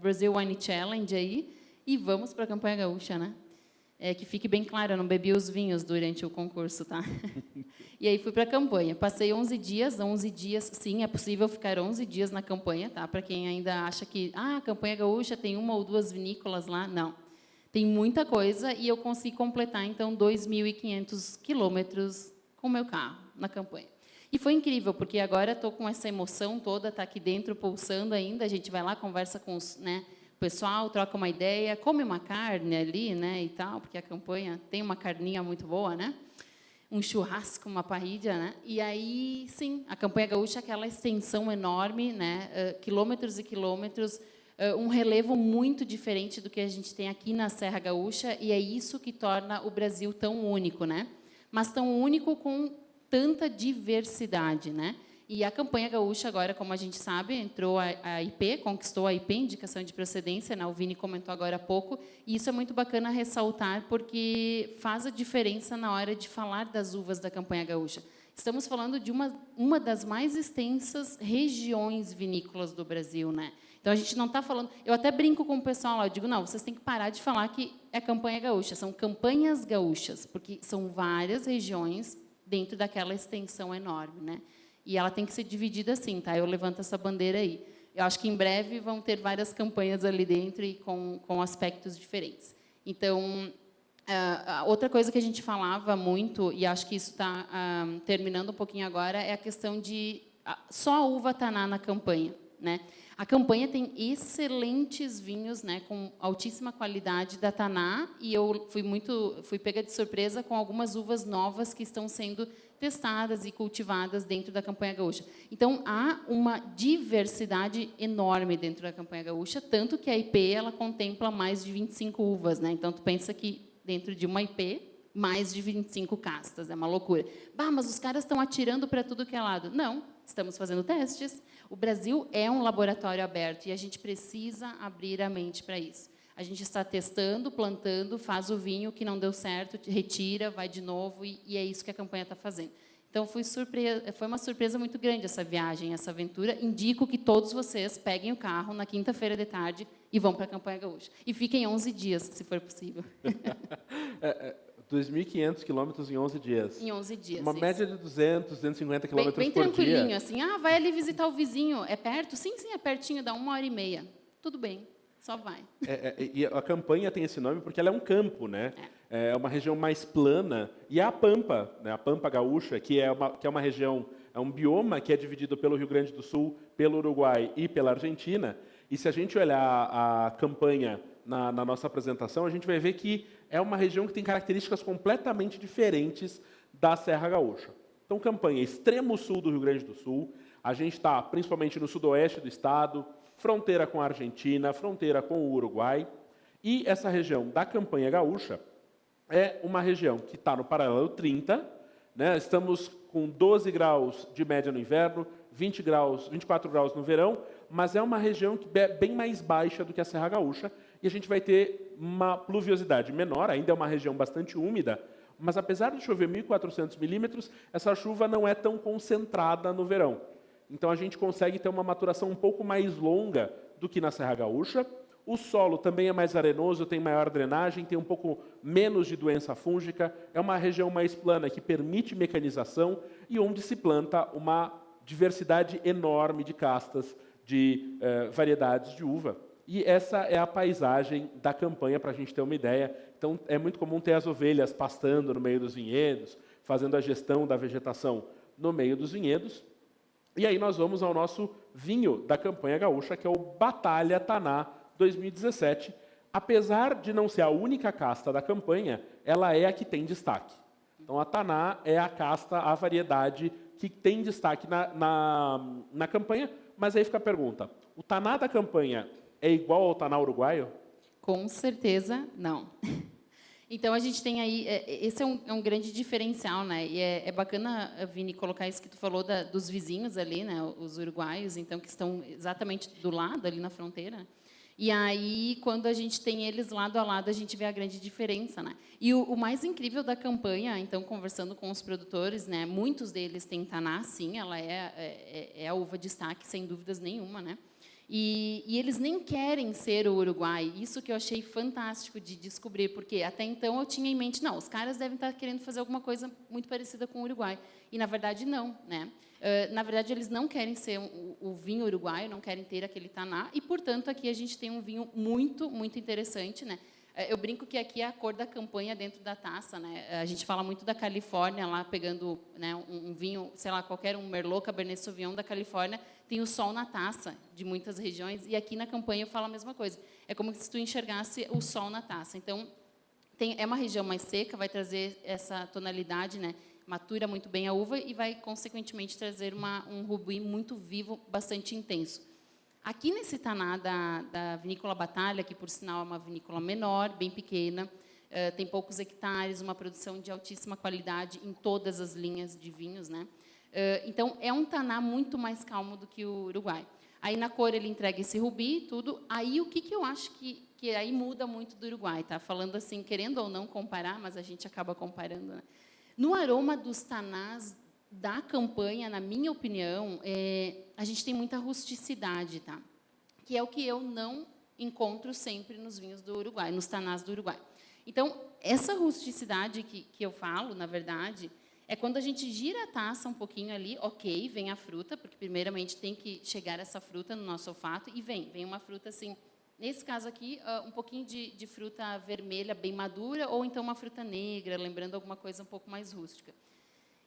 Brazil Wine Challenge aí, e vamos para a Campanha Gaúcha, né? Que fique bem claro, eu não bebi os vinhos durante o concurso, tá? E aí fui para a campanha. Passei 11 dias, sim, é possível ficar 11 dias na campanha, tá? Para quem ainda acha que a Campanha Gaúcha tem 1 ou 2 vinícolas lá, não. Tem muita coisa e eu consegui completar, então, 2.500 quilômetros com o meu carro na campanha. E foi incrível, porque agora estou com essa emoção toda, está aqui dentro, pulsando ainda, a gente vai lá, conversa com pessoal, troca uma ideia, come uma carne ali, né, e tal, porque a campanha tem uma carninha muito boa, né? Um churrasco, uma parrilha, né? E aí, sim, a campanha gaúcha é aquela extensão enorme, né? Quilômetros e quilômetros, um relevo muito diferente do que a gente tem aqui na Serra Gaúcha, e é isso que torna o Brasil tão único, né? Mas tão único com tanta diversidade, né? E a campanha gaúcha agora, como a gente sabe, entrou a IP, conquistou a IP, indicação de procedência, né? O Vini comentou agora há pouco, e isso é muito bacana ressaltar, porque faz a diferença na hora de falar das uvas da campanha gaúcha. Estamos falando de uma das mais extensas regiões vinícolas do Brasil, né? Então, a gente não está falando... Eu até brinco com o pessoal lá, eu digo, não, vocês têm que parar de falar que é campanha gaúcha, são campanhas gaúchas, porque são várias regiões dentro daquela extensão enorme, né? E ela tem que ser dividida assim, tá? Eu levanto essa bandeira aí. Eu acho que em breve vão ter várias campanhas ali dentro e com aspectos diferentes. Então, outra coisa que a gente falava muito, e acho que isso está terminando um pouquinho agora, é a questão de só a uva taná na campanha, né? A campanha tem excelentes vinhos, né, com altíssima qualidade da taná, e eu fui pega de surpresa com algumas uvas novas que estão sendo testadas e cultivadas dentro da campanha gaúcha. Então, há uma diversidade enorme dentro da campanha gaúcha, tanto que a IP ela contempla mais de 25 uvas, né? Então, tu pensa que dentro de uma IP, mais de 25 castas, é uma loucura. Bah, mas os caras estão atirando para tudo que é lado. Não, estamos fazendo testes. O Brasil é um laboratório aberto e a gente precisa abrir a mente para isso. A gente está testando, plantando, faz o vinho que não deu certo, retira, vai de novo, e é isso que a campanha está fazendo. Então, foi uma surpresa muito grande essa viagem, essa aventura. Indico que todos vocês peguem o carro na quinta-feira de tarde e vão para a campanha gaúcha. E fiquem 11 dias, se for possível. 2.500 quilômetros em 11 dias. Em 11 dias, Uma isso. média de 200, 250 quilômetros Bem por tranquilinho, dia. assim. Ah, vai ali visitar o vizinho. É perto? Sim, é pertinho, dá 1h30. Tudo bem, só vai. E a campanha tem esse nome porque ela é um campo, né? É uma região mais plana. E a Pampa, né? A Pampa Gaúcha, que é uma região, é um bioma que é dividido pelo Rio Grande do Sul, pelo Uruguai e pela Argentina. E se a gente olhar a campanha na nossa apresentação, a gente vai ver que é uma região que tem características completamente diferentes da Serra Gaúcha. Então, campanha extremo sul do Rio Grande do Sul, a gente está principalmente no sudoeste do estado, fronteira com a Argentina, fronteira com o Uruguai, e essa região da campanha gaúcha é uma região que está no paralelo 30, né? Estamos com 12 graus de média no inverno, 24 graus no verão, mas é uma região que é bem mais baixa do que a Serra Gaúcha, e a gente vai ter uma pluviosidade menor, ainda é uma região bastante úmida, mas apesar de chover 1.400 milímetros, essa chuva não é tão concentrada no verão. Então, a gente consegue ter uma maturação um pouco mais longa do que na Serra Gaúcha. O solo também é mais arenoso, tem maior drenagem, tem um pouco menos de doença fúngica, é uma região mais plana que permite mecanização e onde se planta uma diversidade enorme de castas, de variedades de uva. E essa é a paisagem da campanha, para a gente ter uma ideia. Então, é muito comum ter as ovelhas pastando no meio dos vinhedos, fazendo a gestão da vegetação no meio dos vinhedos. E aí nós vamos ao nosso vinho da campanha gaúcha, que é o Batalha Taná 2017. Apesar de não ser a única casta da campanha, ela é a que tem destaque. Então, a Taná é a casta, a variedade que tem destaque na campanha. Mas aí fica a pergunta, o Taná da campanha é igual ao Taná uruguaio? Com certeza, não. Então, a gente tem aí... Esse é um grande diferencial, né? E é bacana, Vini, colocar isso que tu falou dos vizinhos ali, né? Os uruguaios, então, que estão exatamente do lado, ali na fronteira. E aí, quando a gente tem eles lado a lado, a gente vê a grande diferença, né? E o mais incrível da campanha, então, conversando com os produtores, né? Muitos deles têm taná, sim, ela é a uva destaque, sem dúvidas nenhuma, né? E eles nem querem ser o Uruguai. Isso que eu achei fantástico de descobrir, porque até então eu tinha em mente, não, os caras devem estar querendo fazer alguma coisa muito parecida com o Uruguai. E, na verdade, não, né? Na verdade, eles não querem ser o vinho uruguaio, não querem ter aquele taná, e, portanto, aqui a gente tem um vinho muito, muito interessante, né? Eu brinco que aqui é a cor da campanha dentro da taça, né? A gente fala muito da Califórnia, lá pegando, né, um vinho, sei lá, qualquer um Merlot, Cabernet Sauvignon da Califórnia, tem o sol na taça de muitas regiões, e aqui na campanha eu falo a mesma coisa. É como se tu enxergasse o sol na taça. Então, é uma região mais seca, vai trazer essa tonalidade, né? Matura muito bem a uva e vai, consequentemente, trazer um rubi muito vivo, bastante intenso. Aqui nesse taná da Vinícola Batalha, que, por sinal, é uma vinícola menor, bem pequena, tem poucos hectares, uma produção de altíssima qualidade em todas as linhas de vinhos, né? Então, é um taná muito mais calmo do que o Uruguai. Aí, na cor, ele entrega esse rubi e tudo. Aí, o que eu acho que aí muda muito do Uruguai, tá? Falando assim, querendo ou não comparar, mas a gente acaba comparando, né? No aroma dos tanás da campanha, na minha opinião, a gente tem muita rusticidade, tá? Que é o que eu não encontro sempre nos vinhos do Uruguai, nos tanás do Uruguai. Então, essa rusticidade que eu falo, na verdade, é quando a gente gira a taça um pouquinho ali, ok, vem a fruta, porque primeiramente tem que chegar essa fruta no nosso olfato, e vem uma fruta assim, nesse caso aqui, um pouquinho de fruta vermelha bem madura, ou então uma fruta negra, lembrando alguma coisa um pouco mais rústica.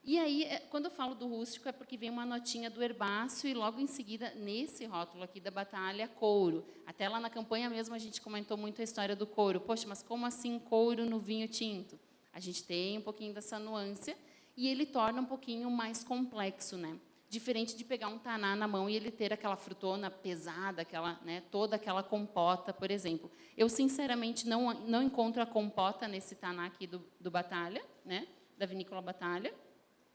E aí, quando eu falo do rústico, é porque vem uma notinha do herbáceo e logo em seguida, nesse rótulo aqui da Batalha, couro. Até lá na campanha mesmo a gente comentou muito a história do couro. Poxa, mas como assim couro no vinho tinto? A gente tem um pouquinho dessa nuance e ele torna um pouquinho mais complexo, né? Diferente de pegar um taná na mão e ele ter aquela frutona pesada, aquela, né, toda aquela compota, por exemplo. Eu, sinceramente, não encontro a compota nesse taná aqui do Batalha, né, da Vinícola Batalha.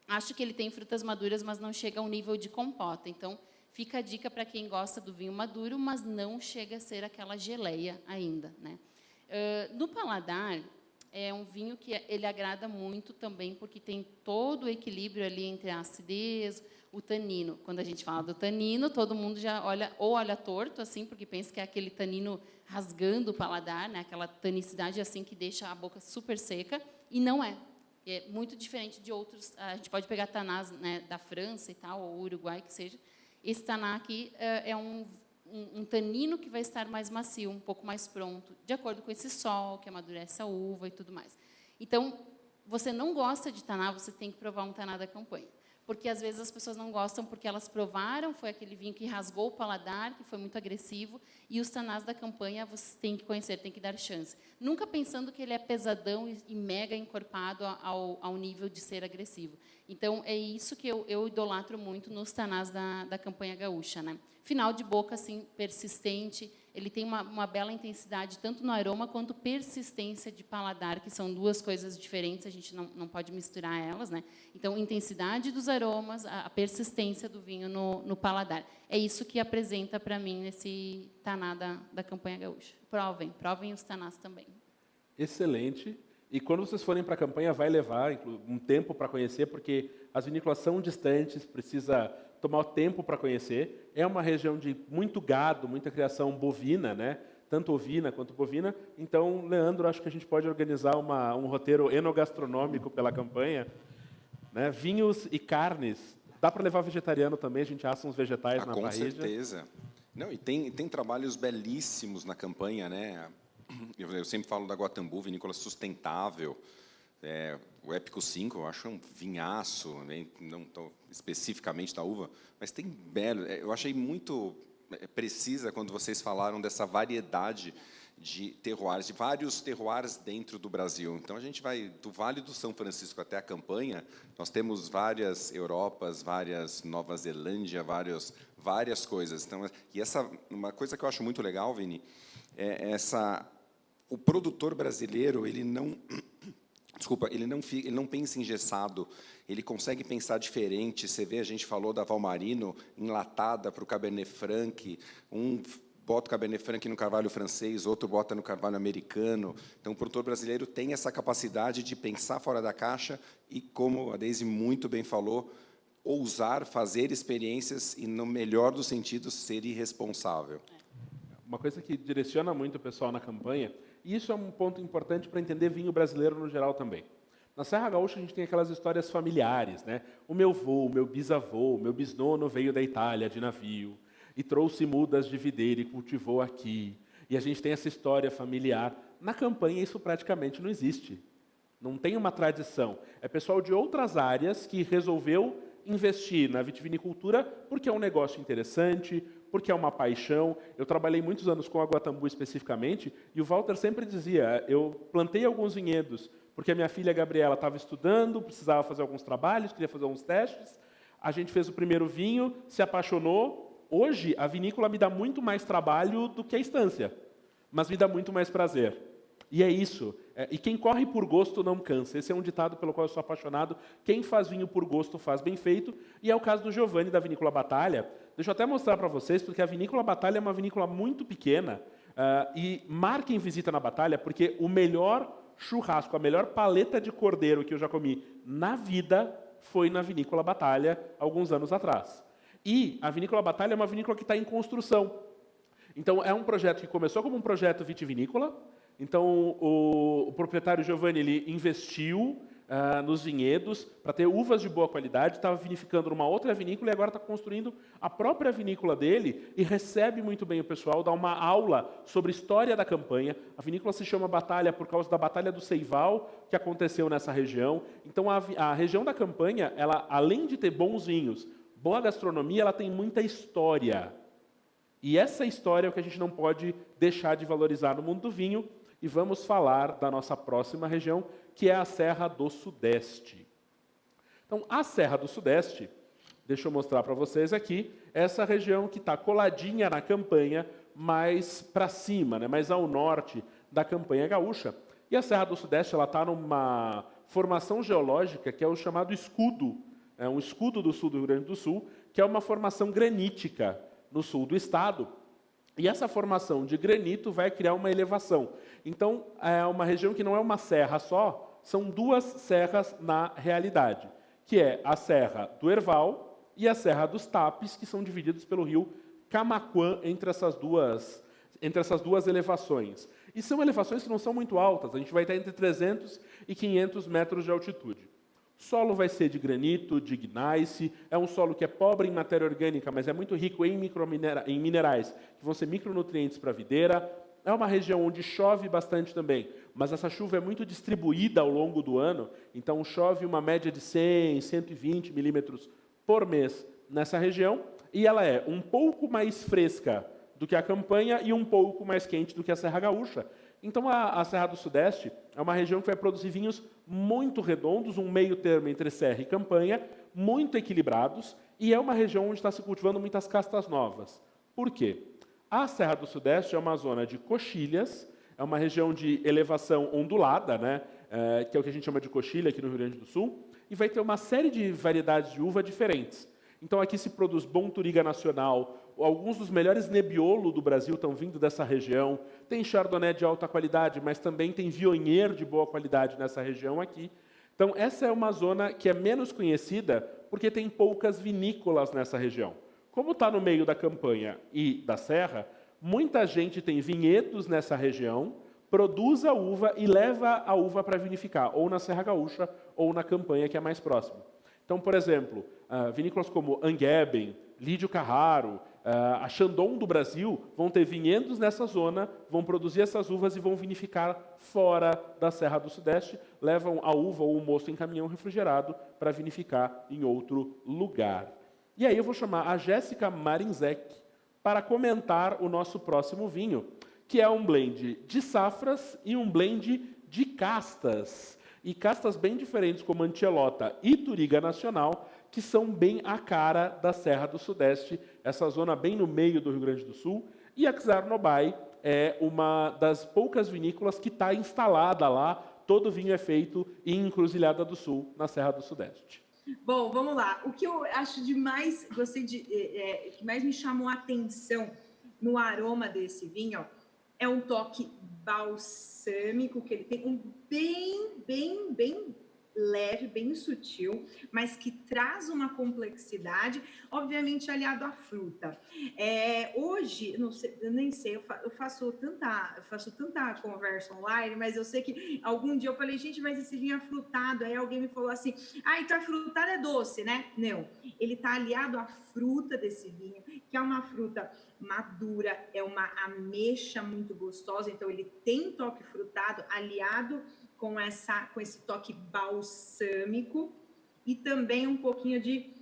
Acho que ele tem frutas maduras, mas não chega ao nível de compota. Então, fica a dica para quem gosta do vinho maduro, mas não chega a ser aquela geleia ainda, né? No paladar, é um vinho que ele agrada muito também, porque tem todo o equilíbrio ali entre a acidez, o tanino. Quando a gente fala do tanino, todo mundo já olha torto, assim, porque pensa que é aquele tanino rasgando o paladar, né? Aquela tanicidade assim que deixa a boca super seca, e não é. É muito diferente de outros. A gente pode pegar tanás, né, da França e tal, ou Uruguai, que seja. Esse taná aqui é um tanino que vai estar mais macio, um pouco mais pronto, de acordo com esse sol que amadurece a uva e tudo mais. Então, você não gosta de taná, você tem que provar um taná da campanha. Porque, às vezes, as pessoas não gostam porque elas provaram, foi aquele vinho que rasgou o paladar, que foi muito agressivo, e os tanás da campanha você tem que conhecer, tem que dar chance. Nunca pensando que ele é pesadão e mega encorpado ao nível de ser agressivo. Então, é isso que eu idolatro muito nos tanás da campanha gaúcha, né? Final de boca, assim, persistente, ele tem uma bela intensidade, tanto no aroma quanto persistência de paladar, que são duas coisas diferentes, a gente não pode misturar elas, né? Então, intensidade dos aromas, a persistência do vinho no paladar. É isso que apresenta para mim esse taná da campanha gaúcha. Provem os tanás também. Excelente. E quando vocês forem para a campanha, vai levar um tempo para conhecer, porque as vinícolas são distantes, precisa tomar o tempo para conhecer. É uma região de muito gado, muita criação bovina, né? Tanto ovina quanto bovina. Então, Leandro, acho que a gente pode organizar um roteiro enogastronômico pela campanha, né? Vinhos e carnes. Dá para levar vegetariano também, a gente assa uns vegetais na parrilha. Com certeza. Não, e tem trabalhos belíssimos na campanha, né? Eu sempre falo da Guatambu, vinícola sustentável. O Épico 5, eu acho um vinhaço, né? Não tão especificamente da uva, mas tem belo. Eu achei muito precisa quando vocês falaram dessa variedade de terroirs, de vários terroirs dentro do Brasil. Então, a gente vai do Vale do São Francisco até a campanha, nós temos várias Europas, várias Nova Zelândia, várias coisas. Então, uma coisa que eu acho muito legal, Vini, o produtor brasileiro, ele não pensa engessado, ele consegue pensar diferente. Você vê, a gente falou da Valmarino enlatada para o Cabernet Franc, bota o Cabernet Franc no carvalho francês, outro bota no carvalho americano. Então, o produtor brasileiro tem essa capacidade de pensar fora da caixa e, como a Deise muito bem falou, ousar fazer experiências e, no melhor dos sentidos, ser irresponsável. Uma coisa que direciona muito o pessoal na campanha, e isso é um ponto importante para entender vinho brasileiro no geral também. Na Serra Gaúcha, a gente tem aquelas histórias familiares, né? O meu avô, o meu bisavô, o meu bisnono veio da Itália de navio e trouxe mudas de videira e cultivou aqui. E a gente tem essa história familiar. Na campanha, isso praticamente não existe. Não tem uma tradição. É pessoal de outras áreas que resolveu investir na vitivinicultura porque é um negócio interessante, porque é uma paixão. Eu trabalhei muitos anos com a Guatambu especificamente, e o Walter sempre dizia, eu plantei alguns vinhedos porque a minha filha Gabriela estava estudando, precisava fazer alguns trabalhos, queria fazer alguns testes. A gente fez o primeiro vinho, se apaixonou. Hoje, a vinícola me dá muito mais trabalho do que a estância, mas me dá muito mais prazer. E é isso. E quem corre por gosto não cansa. Esse é um ditado pelo qual eu sou apaixonado. Quem faz vinho por gosto faz bem feito. E é o caso do Giovanni, da Vinícola Batalha. Deixa eu até mostrar para vocês, porque a Vinícola Batalha é uma vinícola muito pequena. E marquem visita na Batalha, porque o melhor churrasco, a melhor paleta de cordeiro que eu já comi na vida foi na Vinícola Batalha, alguns anos atrás. E a Vinícola Batalha é uma vinícola que está em construção. Então, é um projeto que começou como um projeto vitivinícola. Então, o proprietário Giovanni, ele investiu nos vinhedos para ter uvas de boa qualidade, estava vinificando numa outra vinícola e agora está construindo a própria vinícola dele e recebe muito bem o pessoal, dá uma aula sobre história da campanha. A vinícola se chama Batalha por causa da Batalha do Ceival, que aconteceu nessa região. Então, a região da campanha, ela, além de ter bons vinhos, boa gastronomia, ela tem muita história. E essa história é o que a gente não pode deixar de valorizar no mundo do vinho. E vamos falar da nossa próxima região, que é a Serra do Sudeste. Então, a Serra do Sudeste, deixa eu mostrar para vocês aqui, é essa região que está coladinha na campanha, mais para cima, né, mais ao norte da campanha gaúcha. E a Serra do Sudeste está numa formação geológica que é o chamado escudo, um escudo do sul do Rio Grande do Sul, que é uma formação granítica no sul do estado. E essa formação de granito vai criar uma elevação. Então, é uma região que não é uma serra só, são duas serras na realidade, que é a Serra do Herval e a Serra dos Tapes, que são divididos pelo rio Camaquã entre essas duas elevações. E são elevações que não são muito altas, a gente vai estar entre 300 e 500 metros de altitude. O solo vai ser de granito, de gneiss, é um solo que é pobre em matéria orgânica, mas é muito rico em minerais, que vão ser micronutrientes para a videira. É uma região onde chove bastante também, mas essa chuva é muito distribuída ao longo do ano, então chove uma média de 100, 120 milímetros por mês nessa região, e ela é um pouco mais fresca do que a campanha e um pouco mais quente do que a Serra Gaúcha. Então, a Serra do Sudeste é uma região que vai produzir vinhos muito redondos, um meio termo entre serra e campanha, muito equilibrados, e é uma região onde está se cultivando muitas castas novas. Por quê? A Serra do Sudeste é uma zona de coxilhas, é uma região de elevação ondulada, né, que é o que a gente chama de coxilha aqui no Rio Grande do Sul, e vai ter uma série de variedades de uva diferentes. Então, aqui se produz Bom Turiga Nacional, alguns dos melhores Nebbiolo do Brasil estão vindo dessa região, tem Chardonnay de alta qualidade, mas também tem Viognier de boa qualidade nessa região aqui. Então, essa é uma zona que é menos conhecida, porque tem poucas vinícolas nessa região. Como está no meio da campanha e da serra, muita gente tem vinhedos nessa região, produz a uva e leva a uva para vinificar, ou na Serra Gaúcha, ou na campanha, que é mais próximo. Então, por exemplo, vinícolas como Angeben, Lídio Carraro, a Chandon do Brasil vão ter vinhedos nessa zona, vão produzir essas uvas e vão vinificar fora da Serra do Sudeste, levam a uva ou o mosto em caminhão refrigerado para vinificar em outro lugar. E aí eu vou chamar a Jéssica Marinzek para comentar o nosso próximo vinho, que é um blend de safras e um blend de castas. E castas bem diferentes, como Antielota e Turiga Nacional, que são bem a cara da Serra do Sudeste, essa zona bem no meio do Rio Grande do Sul. E a Czarnobyl é uma das poucas vinícolas que está instalada lá. Todo vinho é feito em Encruzilhada do Sul, na Serra do Sudeste. Bom, vamos lá. O que eu acho que mais me chamou a atenção no aroma desse vinho é um toque balsâmico, que ele tem um bem leve, bem sutil, mas que traz uma complexidade, obviamente aliado à fruta. Hoje, não sei, eu nem sei, eu faço tanta conversa online, mas eu sei que algum dia eu falei, gente, mas esse vinho é frutado. Aí alguém me falou assim, então frutado é doce, né? Não, ele está aliado à fruta desse vinho, que é uma fruta madura, é uma ameixa muito gostosa, então ele tem toque frutado aliado com esse toque balsâmico e também um pouquinho de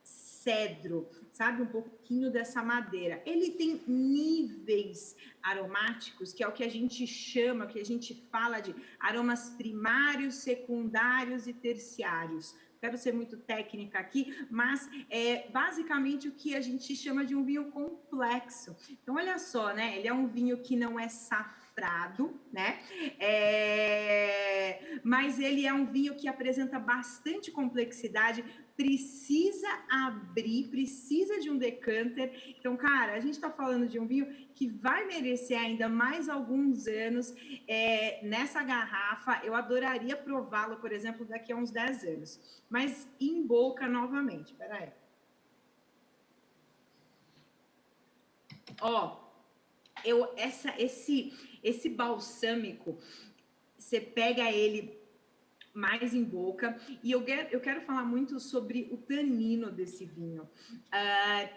cedro, sabe? Um pouquinho dessa madeira. Ele tem níveis aromáticos, que é o que a gente chama, que a gente fala de aromas primários, secundários e terciários. Quero ser muito técnica aqui, mas é basicamente o que a gente chama de um vinho complexo. Então, olha só, né? Ele é um vinho que não é safrado, né? Mas ele é um vinho que apresenta bastante complexidade, precisa abrir, precisa de um decanter. Então, cara, a gente está falando de um vinho que vai merecer ainda mais alguns anos nessa garrafa. Eu adoraria prová-lo, por exemplo, daqui a uns 10 anos. Mas em boca novamente. Espera aí. Ó, esse balsâmico, você pega ele mais em boca, e eu quero falar muito sobre o tanino desse vinho.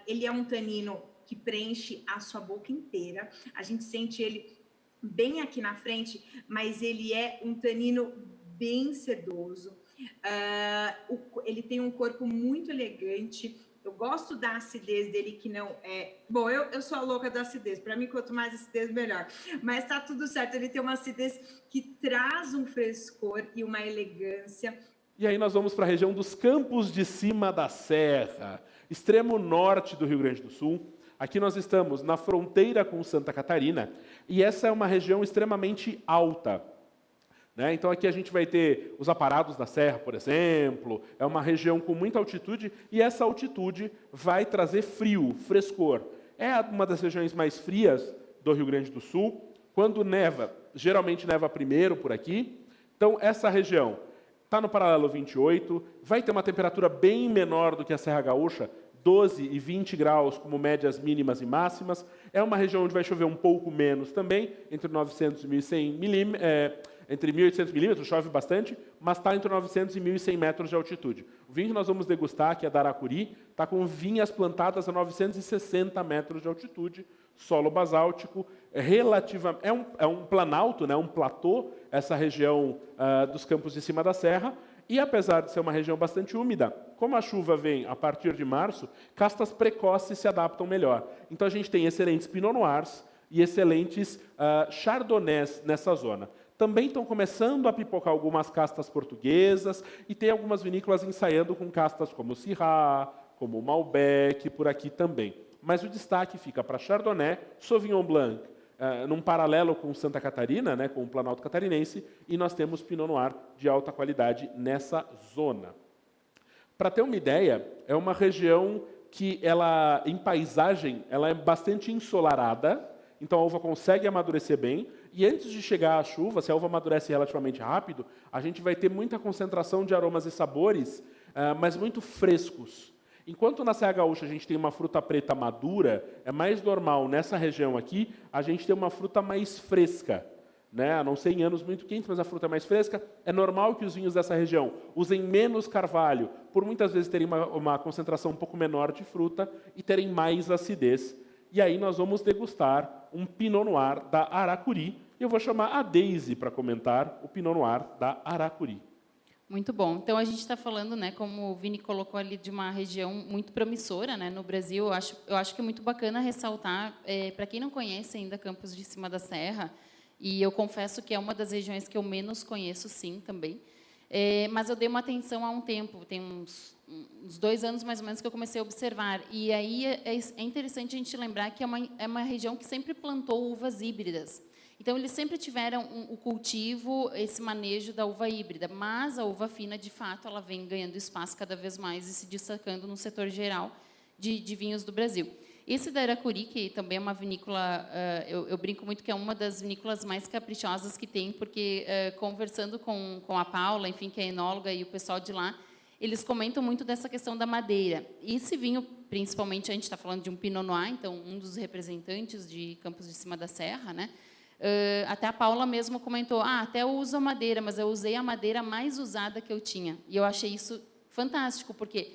Ele é um tanino que preenche a sua boca inteira, a gente sente ele bem aqui na frente, mas ele é um tanino bem sedoso, ele tem um corpo muito elegante. Eu gosto da acidez dele, que não é... Bom, eu sou a louca da acidez. Para mim, quanto mais acidez, melhor. Mas tá tudo certo. Ele tem uma acidez que traz um frescor e uma elegância. E aí nós vamos para a região dos Campos de Cima da Serra, extremo norte do Rio Grande do Sul. Aqui nós estamos na fronteira com Santa Catarina, e essa é uma região extremamente alta. Então, aqui a gente vai ter os aparados da serra, por exemplo, é uma região com muita altitude, e essa altitude vai trazer frio, frescor. É uma das regiões mais frias do Rio Grande do Sul. Quando neva, geralmente neva primeiro por aqui. Então, essa região está no paralelo 28, vai ter uma temperatura bem menor do que a Serra Gaúcha, 12 e 20 graus como médias mínimas e máximas. É uma região onde vai chover um pouco menos também, entre 900 e 1.100 milímetros. Entre 1.800 milímetros, chove bastante, mas está entre 900 e 1.100 metros de altitude. O vinho que nós vamos degustar, que é da Aracuri, está com vinhas plantadas a 960 metros de altitude, solo basáltico, é um planalto, né, um platô, essa região dos Campos de Cima da Serra, e apesar de ser uma região bastante úmida, como a chuva vem a partir de março, castas precoces se adaptam melhor. Então a gente tem excelentes Pinot Noirs e excelentes Chardonnays nessa zona. Também estão começando a pipocar algumas castas portuguesas e tem algumas vinícolas ensaiando com castas como o Syrah, como o Malbec, por aqui também. Mas o destaque fica para Chardonnay, Sauvignon Blanc, num paralelo com Santa Catarina, né, com o Planalto Catarinense, e nós temos Pinot Noir de alta qualidade nessa zona. Para ter uma ideia, é uma região que, em paisagem, ela é bastante ensolarada, então a uva consegue amadurecer bem, e antes de chegar à chuva, se a uva amadurece relativamente rápido, a gente vai ter muita concentração de aromas e sabores, mas muito frescos. Enquanto na Serra Gaúcha a gente tem uma fruta preta madura, é mais normal nessa região aqui a gente ter uma fruta mais fresca. A não ser em anos muito quentes, mas a fruta é mais fresca. É normal que os vinhos dessa região usem menos carvalho, por muitas vezes terem uma concentração um pouco menor de fruta e terem mais acidez. E aí nós vamos degustar um Pinot Noir da Aracuri. Eu vou chamar a Daisy para comentar o Pinot Noir da Aracuri. Muito bom. Então, a gente está falando, né, como o Vini colocou ali, de uma região muito promissora, né, no Brasil. Eu acho que é muito bacana ressaltar, para quem não conhece ainda Campos de Cima da Serra, e eu confesso que é uma das regiões que eu menos conheço, sim, também. Mas eu dei uma atenção há um tempo, tem uns 2 anos mais ou menos que eu comecei a observar. E aí é interessante a gente lembrar que é uma região que sempre plantou uvas híbridas. Então, eles sempre tiveram o cultivo, esse manejo da uva híbrida, mas a uva fina, de fato, ela vem ganhando espaço cada vez mais e se destacando no setor geral de vinhos do Brasil. Esse da Aracuri, que também é uma vinícola, eu brinco muito que é uma das vinícolas mais caprichosas que tem, porque conversando com a Paula, enfim, que é enóloga, e o pessoal de lá, eles comentam muito dessa questão da madeira. E esse vinho, principalmente, a gente está falando de um Pinot Noir, então, um dos representantes de Campos de Cima da Serra, né? Até a Paula mesmo comentou, até eu uso a madeira, mas eu usei a madeira mais usada que eu tinha. E eu achei isso fantástico, porque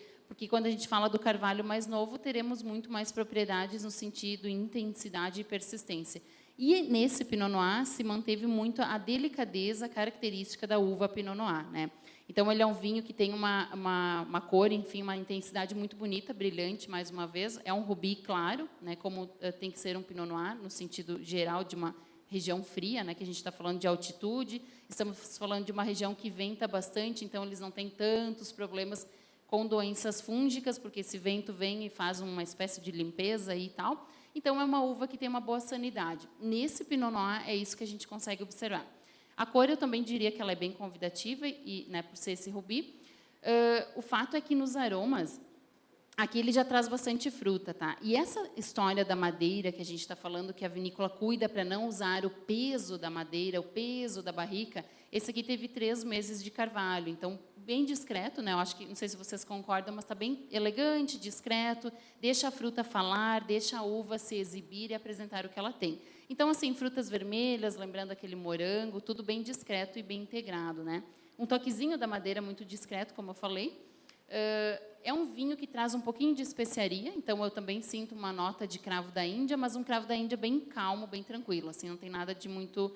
quando a gente fala do carvalho mais novo, teremos muito mais propriedades no sentido intensidade e persistência. E nesse Pinot Noir se manteve muito a delicadeza característica da uva Pinot Noir, né? Então, ele é um vinho que tem uma cor, enfim, uma intensidade muito bonita, brilhante, mais uma vez. É um rubi claro, né, como tem que ser um Pinot Noir, no sentido geral de uma região fria, né, que a gente está falando de altitude. Estamos falando de uma região que venta bastante, então eles não têm tantos problemas com doenças fúngicas, porque esse vento vem e faz uma espécie de limpeza e tal. Então, é uma uva que tem uma boa sanidade. Nesse Pinot Noir, é isso que a gente consegue observar. A cor, eu também diria que ela é bem convidativa, e, né, por ser esse rubi. O fato é que, nos aromas, aqui ele já traz bastante fruta, tá? E essa história da madeira que a gente está falando, que a vinícola cuida para não usar o peso da madeira, o peso da barrica, esse aqui teve 3 meses de carvalho, então, bem discreto, né? Eu acho que, não sei se vocês concordam, mas está bem elegante, discreto, deixa a fruta falar, deixa a uva se exibir e apresentar o que ela tem. Então, assim, frutas vermelhas, lembrando aquele morango, tudo bem discreto e bem integrado, né? Um toquezinho da madeira muito discreto, como eu falei. É um vinho que traz um pouquinho de especiaria, então eu também sinto uma nota de cravo da Índia, mas um cravo da Índia bem calmo, bem tranquilo, assim, não tem nada de muito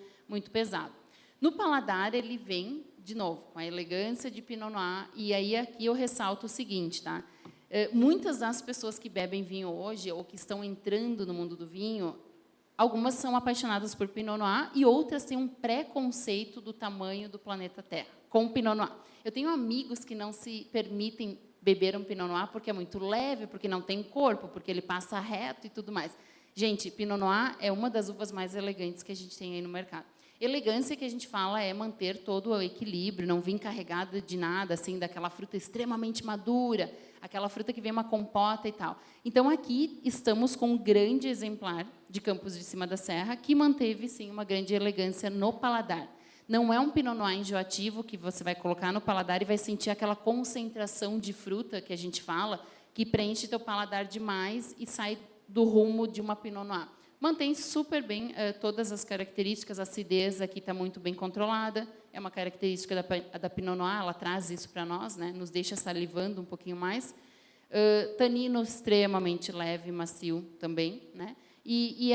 pesado. No paladar, ele vem, de novo, com a elegância de Pinot Noir, e aí aqui eu ressalto o seguinte, tá? Muitas das pessoas que bebem vinho hoje, ou que estão entrando no mundo do vinho, algumas são apaixonadas por Pinot Noir e outras têm um preconceito do tamanho do planeta Terra, com o Pinot Noir. Eu tenho amigos que não se permitem beber um Pinot Noir porque é muito leve, porque não tem corpo, porque ele passa reto e tudo mais. Gente, Pinot Noir é uma das uvas mais elegantes que a gente tem aí no mercado. Elegância que a gente fala é manter todo o equilíbrio, não vir carregada de nada, assim, daquela fruta extremamente madura, aquela fruta que vem uma compota e tal. Então, aqui estamos com um grande exemplar de Campos de Cima da Serra, que manteve, sim, uma grande elegância no paladar. Não é um Pinot Noir enjoativo que você vai colocar no paladar e vai sentir aquela concentração de fruta que a gente fala, que preenche teu paladar demais e sai do rumo de uma Pinot Noir. Mantém super bem todas as características, a acidez aqui está muito bem controlada, é uma característica da Pinot Noir, ela traz isso para nós, né, nos deixa salivando um pouquinho mais. Tanino extremamente leve, macio também, né? E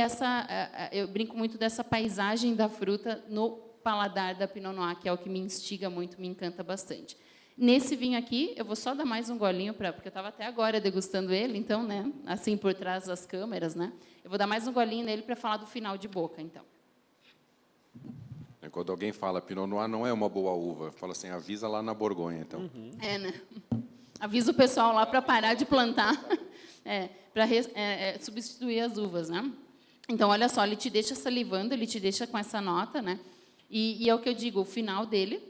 eu brinco muito dessa paisagem da fruta no paladar da Pinot Noir, que é o que me instiga muito, me encanta bastante. Nesse vinho aqui, eu vou só dar mais um golinho, porque eu estava até agora degustando ele, então, né, assim por trás das câmeras, né? Eu vou dar mais um golinho nele para falar do final de boca, então. Quando alguém fala Pinot Noir não é uma boa uva, fala assim, avisa lá na Borgonha, então. Né? Avisa o pessoal lá para parar de plantar, para substituir as uvas, né? Então, olha só, ele te deixa salivando, ele te deixa com essa nota, né? E é o que eu digo, o final dele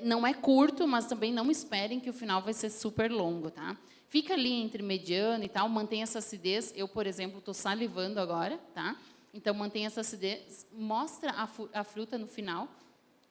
não é curto, mas também não esperem que o final vai ser super longo, tá? Fica ali entre mediano e tal, mantém essa acidez. Eu, por exemplo, estou salivando agora, tá? Então, mantém essa acidez, mostra a fruta no final,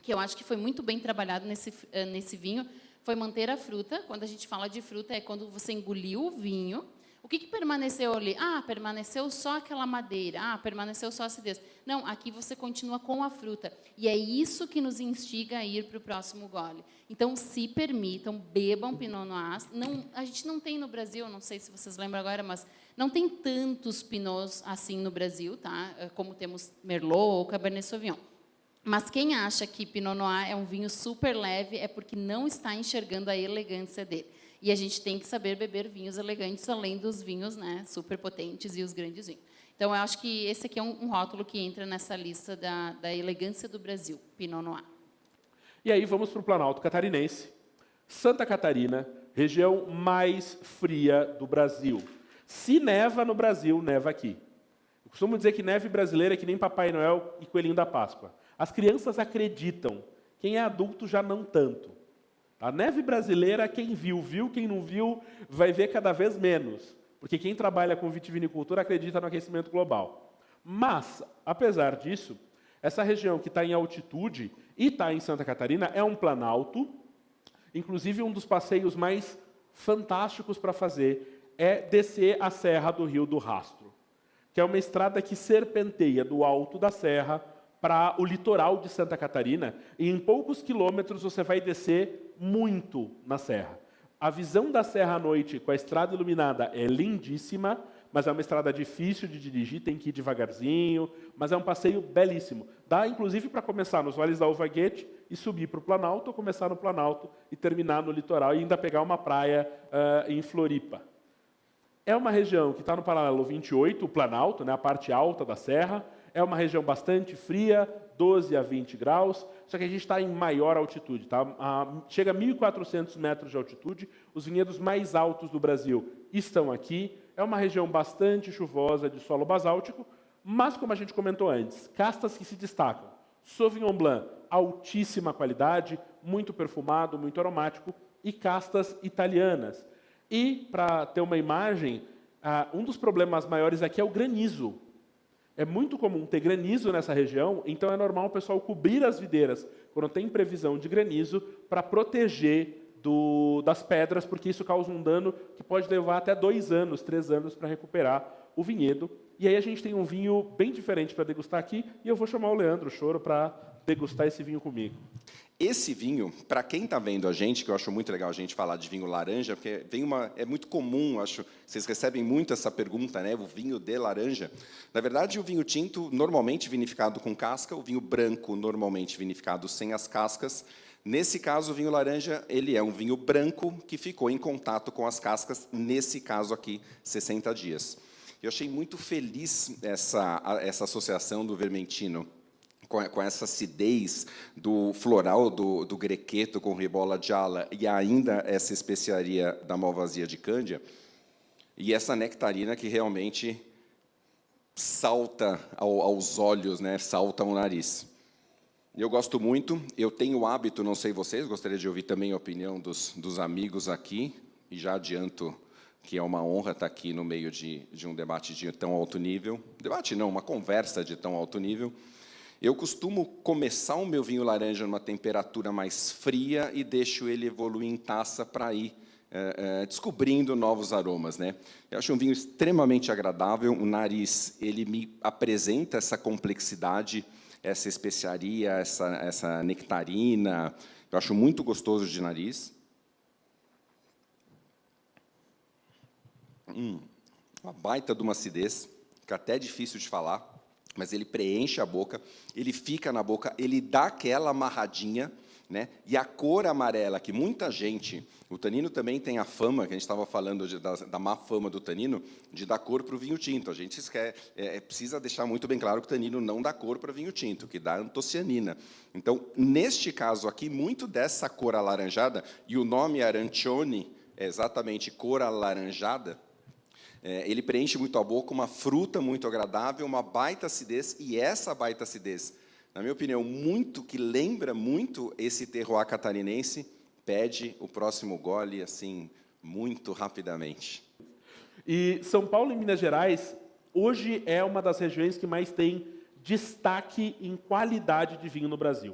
que eu acho que foi muito bem trabalhado nesse vinho, foi manter a fruta. Quando a gente fala de fruta, é quando você engoliu o vinho. O que permaneceu ali? Permaneceu só aquela madeira. Permaneceu só a acidez. Não, aqui você continua com a fruta. E é isso que nos instiga a ir para o próximo gole. Então, se permitam, bebam Pinot Noir. A gente não tem no Brasil, não sei se vocês lembram agora, mas não tem tantos Pinots assim no Brasil, tá? Como temos Merlot ou Cabernet Sauvignon. Mas quem acha que Pinot Noir é um vinho super leve é porque não está enxergando a elegância dele. E a gente tem que saber beber vinhos elegantes, além dos vinhos, né, super potentes e os grandes vinhos. Então, eu acho que esse aqui é um rótulo que entra nessa lista da elegância do Brasil, Pinot Noir. E aí vamos para o Planalto Catarinense. Santa Catarina, região mais fria do Brasil. Se neva no Brasil, neva aqui. Eu costumo dizer que neve brasileira é que nem Papai Noel e Coelhinho da Páscoa. As crianças acreditam, quem é adulto já não tanto. A neve brasileira, quem viu, quem não viu, vai ver cada vez menos. porque quem trabalha com vitivinicultura acredita no aquecimento global. Mas, apesar disso, essa região que está em altitude e está em Santa Catarina é um planalto. Inclusive, um dos passeios mais fantásticos para fazer é descer a Serra do Rio do Rastro, que é uma estrada que serpenteia do alto da serra para o litoral de Santa Catarina, e em poucos quilômetros você vai descer muito na serra. A visão da serra à noite com a estrada iluminada é lindíssima, mas é uma estrada difícil de dirigir, tem que ir devagarzinho, mas é um passeio belíssimo. Dá, inclusive, para começar nos Vales da Uvaguete e subir para o Planalto, ou começar no Planalto e terminar no litoral, e ainda pegar uma praia em Floripa. É uma região que está no paralelo 28, o Planalto, né, a parte alta da serra. É uma região bastante fria, 12 a 20 graus, só que a gente está em maior altitude. Tá? Chega a 1.400 metros de altitude, os vinhedos mais altos do Brasil estão aqui. É uma região bastante chuvosa, de solo basáltico, mas, como a gente comentou antes, castas que se destacam. Sauvignon Blanc, altíssima qualidade, muito perfumado, muito aromático, e castas italianas. E, para ter uma imagem, um dos problemas maiores aqui é o granizo. É muito comum ter granizo nessa região, então é normal o pessoal cobrir as videiras quando tem previsão de granizo para proteger das pedras, porque isso causa um dano que pode levar até 2 anos, 3 anos para recuperar o vinhedo. E aí a gente tem um vinho bem diferente para degustar aqui, e eu vou chamar o Leandro Choro para degustar esse vinho comigo. Esse vinho, para quem está vendo a gente, que eu acho muito legal a gente falar de vinho laranja, porque é muito comum, acho, vocês recebem muito essa pergunta, né? O vinho de laranja. Na verdade, o vinho tinto, normalmente vinificado com casca, o vinho branco, normalmente vinificado sem as cascas. Nesse caso, o vinho laranja, ele é um vinho branco que ficou em contato com as cascas, nesse caso aqui, 60 dias. Eu achei muito feliz essa associação do vermentino com essa acidez do floral do grequeto com ribola gialla e ainda essa especiaria da malvasia de Cândia, e essa nectarina que realmente salta aos olhos, né? Salta ao nariz. Eu gosto muito, eu tenho o hábito, não sei vocês, gostaria de ouvir também a opinião dos amigos aqui, e já adianto que é uma honra estar aqui no meio de um debate de tão alto nível. Debate não, uma conversa de tão alto nível. Eu costumo começar o meu vinho laranja numa temperatura mais fria e deixo ele evoluir em taça para ir descobrindo novos aromas, né? Eu acho um vinho extremamente agradável. O nariz, ele me apresenta essa complexidade, essa especiaria, essa nectarina. Eu acho muito gostoso de nariz. Uma baita de uma acidez, que até é difícil de falar, mas ele preenche a boca, ele fica na boca, ele dá aquela amarradinha, né? E a cor amarela, que muita gente... O tanino também tem a fama, que a gente estava falando da má fama do tanino, de dar cor para o vinho tinto. A gente precisa deixar muito bem claro que o tanino não dá cor para vinho tinto, que dá antocianina. Então, neste caso aqui, muito dessa cor alaranjada, e o nome arancione é exatamente cor alaranjada, ele preenche muito a boca, uma fruta muito agradável, uma baita acidez, e essa baita acidez, na minha opinião, que lembra muito esse terroir catarinense, pede o próximo gole, assim, muito rapidamente. E São Paulo e Minas Gerais, hoje é uma das regiões que mais tem destaque em qualidade de vinho no Brasil.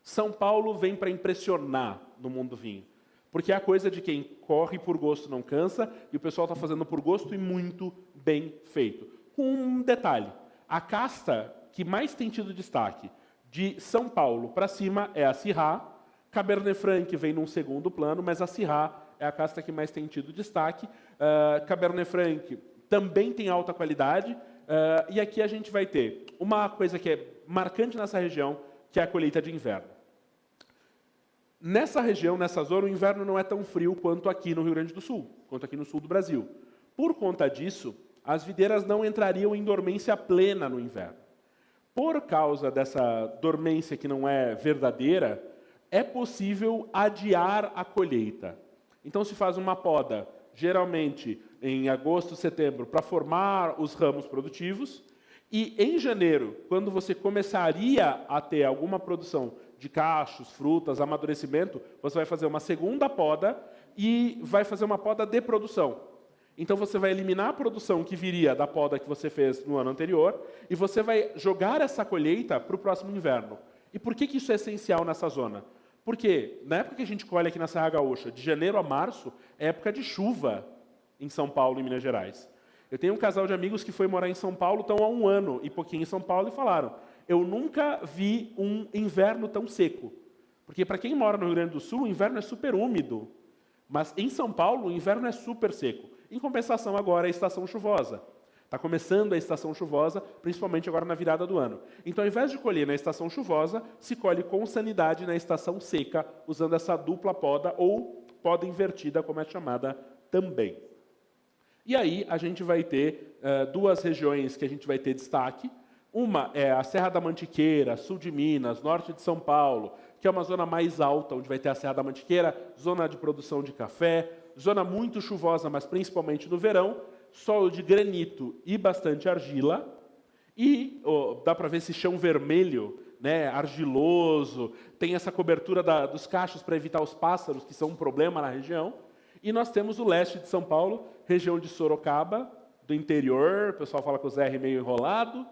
São Paulo vem para impressionar no mundo do vinho, porque é a coisa de quem corre por gosto não cansa, e o pessoal está fazendo por gosto e muito bem feito. Com um detalhe, a casta que mais tem tido destaque de São Paulo para cima é a Syrah. Cabernet Franc vem num segundo plano, mas a Syrah é a casta que mais tem tido destaque. Cabernet Franc também tem alta qualidade, e aqui a gente vai ter uma coisa que é marcante nessa região, que é a colheita de inverno. Nessa região, nessa zona, o inverno não é tão frio quanto aqui no Rio Grande do Sul, quanto aqui no sul do Brasil. Por conta disso, as videiras não entrariam em dormência plena no inverno. Por causa dessa dormência que não é verdadeira, é possível adiar a colheita. Então, se faz uma poda, geralmente em agosto, setembro, para formar os ramos produtivos, e em janeiro, quando você começaria a ter alguma produção de cachos, frutas, amadurecimento, você vai fazer uma segunda poda e vai fazer uma poda de produção. Então você vai eliminar a produção que viria da poda que você fez no ano anterior e você vai jogar essa colheita para o próximo inverno. E por que isso é essencial nessa zona? Porque na época que a gente colhe aqui na Serra Gaúcha, de janeiro a março, é época de chuva em São Paulo e Minas Gerais. Eu tenho um casal de amigos que foi morar em São Paulo, estão há 1 ano e pouquinho em São Paulo, e falaram: eu nunca vi um inverno tão seco. Porque para quem mora no Rio Grande do Sul, o inverno é super úmido. Mas em São Paulo, o inverno é super seco. Em compensação, agora é a estação chuvosa. Está começando a estação chuvosa, principalmente agora na virada do ano. Então, ao invés de colher na estação chuvosa, se colhe com sanidade na estação seca, usando essa dupla poda, ou poda invertida, como é chamada também. E aí, a gente vai ter 2 regiões que a gente vai ter destaque. Uma é a Serra da Mantiqueira, sul de Minas, norte de São Paulo, que é uma zona mais alta, onde vai ter a Serra da Mantiqueira, zona de produção de café, zona muito chuvosa, mas principalmente no verão, solo de granito e bastante argila, e dá para ver esse chão vermelho, né, argiloso, tem essa cobertura dos cachos para evitar os pássaros, que são um problema na região, e nós temos o leste de São Paulo, região de Sorocaba, do interior, o pessoal fala com os R meio enrolado.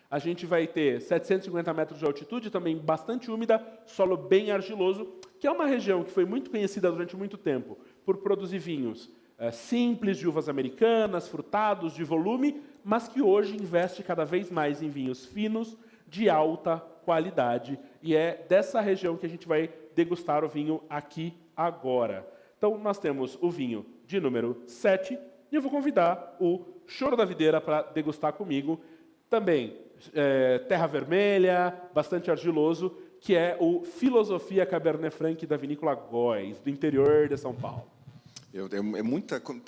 A gente vai ter 750 metros de altitude, também bastante úmida, solo bem argiloso, que é uma região que foi muito conhecida durante muito tempo por produzir vinhos simples, de uvas americanas, frutados, de volume, mas que hoje investe cada vez mais em vinhos finos, de alta qualidade. E é dessa região que a gente vai degustar o vinho aqui agora. Então, nós temos o vinho de número 7, e eu vou convidar o Choro da Videira para degustar comigo. Também terra vermelha, bastante argiloso, que é o Filosofia Cabernet Franc da Vinícola Góes, do interior de São Paulo. Eu tenho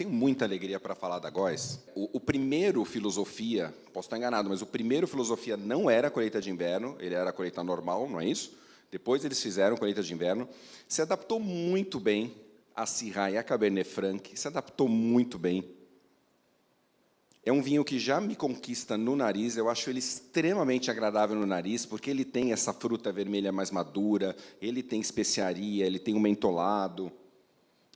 muita alegria para falar da Góes. O primeiro Filosofia, posso estar enganado, mas o primeiro Filosofia não era a colheita de inverno, ele era a colheita normal, não é isso? Depois eles fizeram a colheita de inverno. Se adaptou muito bem a Syrah e a Cabernet Franc, se adaptou muito bem. É um vinho que já me conquista no nariz, eu acho ele extremamente agradável no nariz, porque ele tem essa fruta vermelha mais madura, ele tem especiaria, ele tem um mentolado,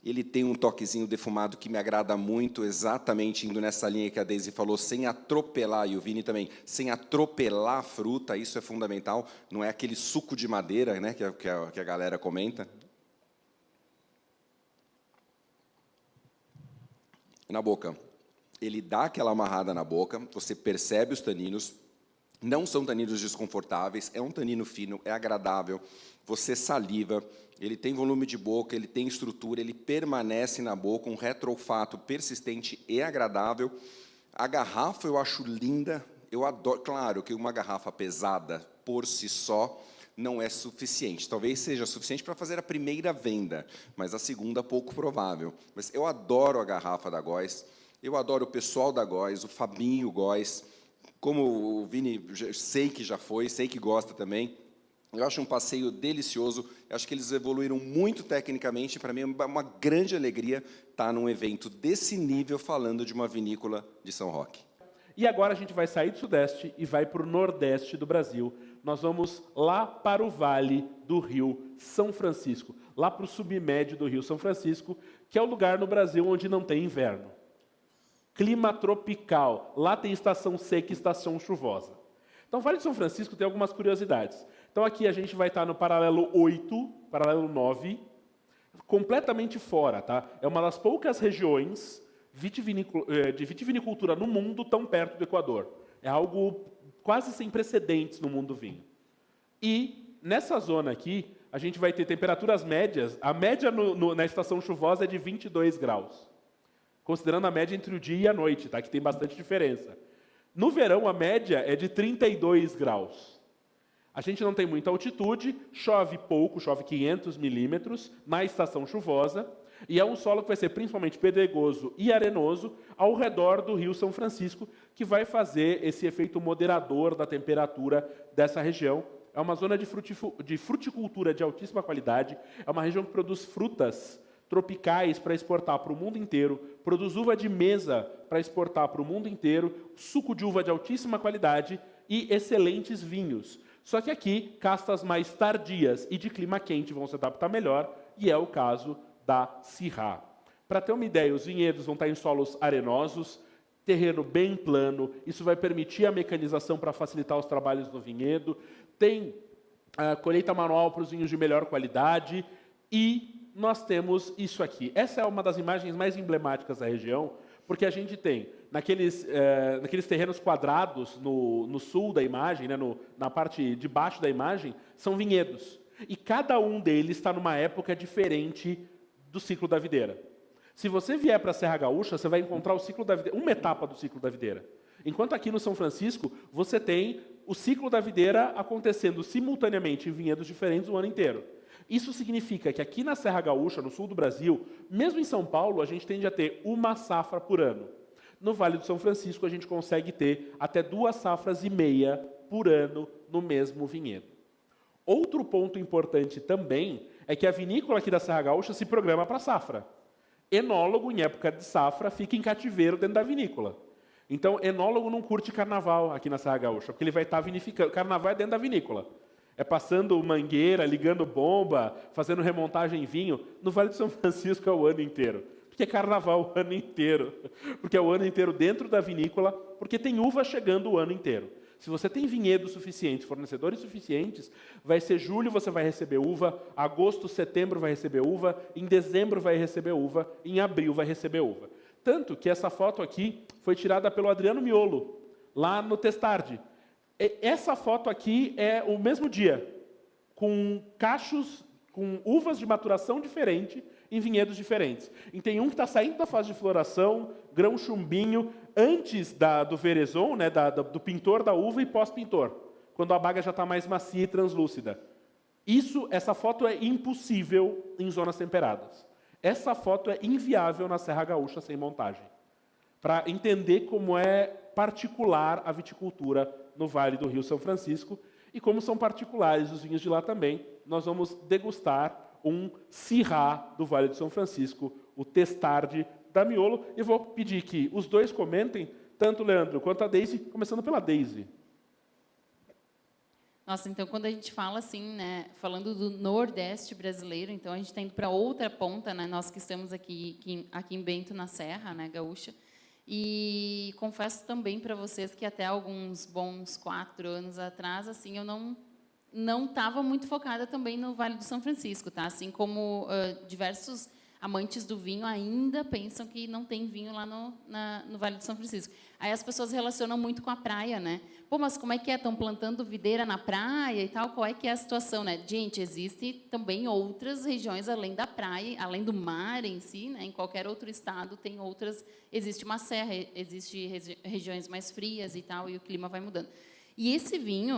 ele tem um toquezinho defumado que me agrada muito, exatamente indo nessa linha que a Daisy falou, sem atropelar, e o Vini também, sem atropelar a fruta, isso é fundamental, não é aquele suco de madeira, né, que a galera comenta. Na boca. Ele dá aquela amarrada na boca, você percebe os taninos, não são taninos desconfortáveis, é um tanino fino, é agradável, você saliva, ele tem volume de boca, ele tem estrutura, ele permanece na boca, um retroolfato persistente e agradável. A garrafa eu acho linda, eu adoro, claro que uma garrafa pesada por si só não é suficiente, talvez seja suficiente para fazer a primeira venda, mas a segunda pouco provável. Mas eu adoro a garrafa da Góes. Eu adoro o pessoal da Góes, o Fabinho Góes, como o Vini, sei que já foi, sei que gosta também. Eu acho um passeio delicioso, eu acho que eles evoluíram muito tecnicamente, para mim é uma grande alegria estar num evento desse nível falando de uma vinícola de São Roque. E agora a gente vai sair do Sudeste e vai para o Nordeste do Brasil. Nós vamos lá para o Vale do Rio São Francisco, lá para o submédio do Rio São Francisco, que é o lugar no Brasil onde não tem inverno. Clima tropical. Lá tem estação seca e estação chuvosa. Então, o Vale de São Francisco tem algumas curiosidades. Então, aqui a gente vai estar no paralelo 8, paralelo 9, completamente fora, tá? É uma das poucas regiões de vitivinicultura no mundo tão perto do Equador. É algo quase sem precedentes no mundo do vinho. E, nessa zona aqui, a gente vai ter temperaturas médias. A média na estação chuvosa é de 22 graus. Considerando a média entre o dia e a noite, tá? Que tem bastante diferença. No verão, a média é de 32 graus. A gente não tem muita altitude, chove pouco, chove 500 milímetros na estação chuvosa, e é um solo que vai ser principalmente pedregoso e arenoso ao redor do Rio São Francisco, que vai fazer esse efeito moderador da temperatura dessa região. É uma zona de fruticultura de altíssima qualidade, é uma região que produz frutas tropicais para exportar para o mundo inteiro, produz uva de mesa para exportar para o mundo inteiro, suco de uva de altíssima qualidade e excelentes vinhos. Só que aqui, castas mais tardias e de clima quente vão se adaptar melhor, e é o caso da Syrah. Para ter uma ideia, os vinhedos vão estar em solos arenosos, terreno bem plano, isso vai permitir a mecanização para facilitar os trabalhos no vinhedo, tem a colheita manual para os vinhos de melhor qualidade, e nós temos isso aqui. Essa é uma das imagens mais emblemáticas da região, porque a gente tem, naqueles terrenos quadrados no sul da imagem, né, na parte de baixo da imagem, são vinhedos. E cada um deles está numa época diferente do ciclo da videira. Se você vier para a Serra Gaúcha, você vai encontrar o ciclo da videira, uma etapa do ciclo da videira. Enquanto aqui no São Francisco, você tem o ciclo da videira acontecendo simultaneamente em vinhedos diferentes o ano inteiro. Isso significa que aqui na Serra Gaúcha, no sul do Brasil, mesmo em São Paulo, a gente tende a ter uma safra por ano. No Vale do São Francisco, a gente consegue ter até 2,5 safras por ano no mesmo vinhedo. Outro ponto importante também é que a vinícola aqui da Serra Gaúcha se programa para safra. Enólogo, em época de safra, fica em cativeiro dentro da vinícola. Então, enólogo não curte carnaval aqui na Serra Gaúcha, porque ele vai estar vinificando. Carnaval é dentro da vinícola. É passando mangueira, ligando bomba, fazendo remontagem em vinho. No Vale do São Francisco é o ano inteiro. Porque é carnaval o ano inteiro. Porque é o ano inteiro dentro da vinícola, porque tem uva chegando o ano inteiro. Se você tem vinhedos suficientes, fornecedores suficientes, vai ser julho, você vai receber uva, agosto, setembro vai receber uva, em dezembro vai receber uva, em abril vai receber uva. Tanto que essa foto aqui foi tirada pelo Adriano Miolo, lá no Testardi. Essa foto aqui é o mesmo dia, com cachos, com uvas de maturação diferente, em vinhedos diferentes. E tem um que está saindo da fase de floração, grão chumbinho, antes do verezon, né, do pintor da uva e pós-pintor, quando a baga já está mais macia e translúcida. Essa foto é impossível em zonas temperadas. Essa foto é inviável na Serra Gaúcha sem montagem. Para entender como é particular a viticultura no Vale do Rio São Francisco e como são particulares os vinhos de lá também, nós vamos degustar um Syrah do Vale do São Francisco, o Testardi da Miolo. E vou pedir que os dois comentem, tanto o Leandro quanto a Daisy, começando pela Daisy. Nossa, então quando a gente fala assim, né, falando do Nordeste brasileiro, então a gente está indo para outra ponta, né, nós que estamos aqui em Bento, na Serra, né, Gaúcha, e confesso também para vocês que até alguns bons 4 anos atrás, assim, eu não estava muito focada também no Vale do São Francisco, tá? Assim como diversos amantes do vinho ainda pensam que não tem vinho lá no Vale do São Francisco. Aí as pessoas relacionam muito com a praia, né? Pô, mas como é que é? Estão plantando videira na praia e tal? Qual é que é a situação, né? Gente, existem também outras regiões além da praia, além do mar em si, né? Em qualquer outro estado tem outras. Existe uma serra, existe regiões mais frias e tal, e o clima vai mudando. E esse vinho,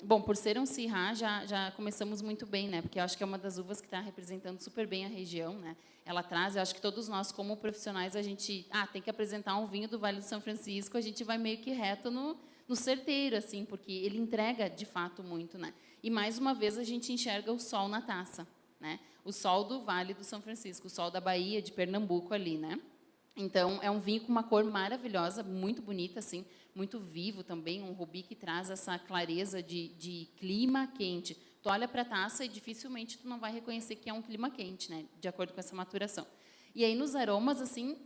bom, por ser um Syrah, já começamos muito bem, né? Porque eu acho que é uma das uvas que está representando super bem a região, né? Ela traz, eu acho que todos nós, como profissionais, a gente tem que apresentar um vinho do Vale do São Francisco, a gente vai meio que reto no certeiro, assim, porque ele entrega, de fato, muito, né? E, mais uma vez, a gente enxerga o sol na taça, né? O sol do Vale do São Francisco, o sol da Bahia, de Pernambuco ali, né? Então, é um vinho com uma cor maravilhosa, muito bonita, assim, muito vivo também, um rubi que traz essa clareza de clima quente. Tu olha para a taça e dificilmente tu não vai reconhecer que é um clima quente, né? De acordo com essa maturação. E aí, nos aromas, assim,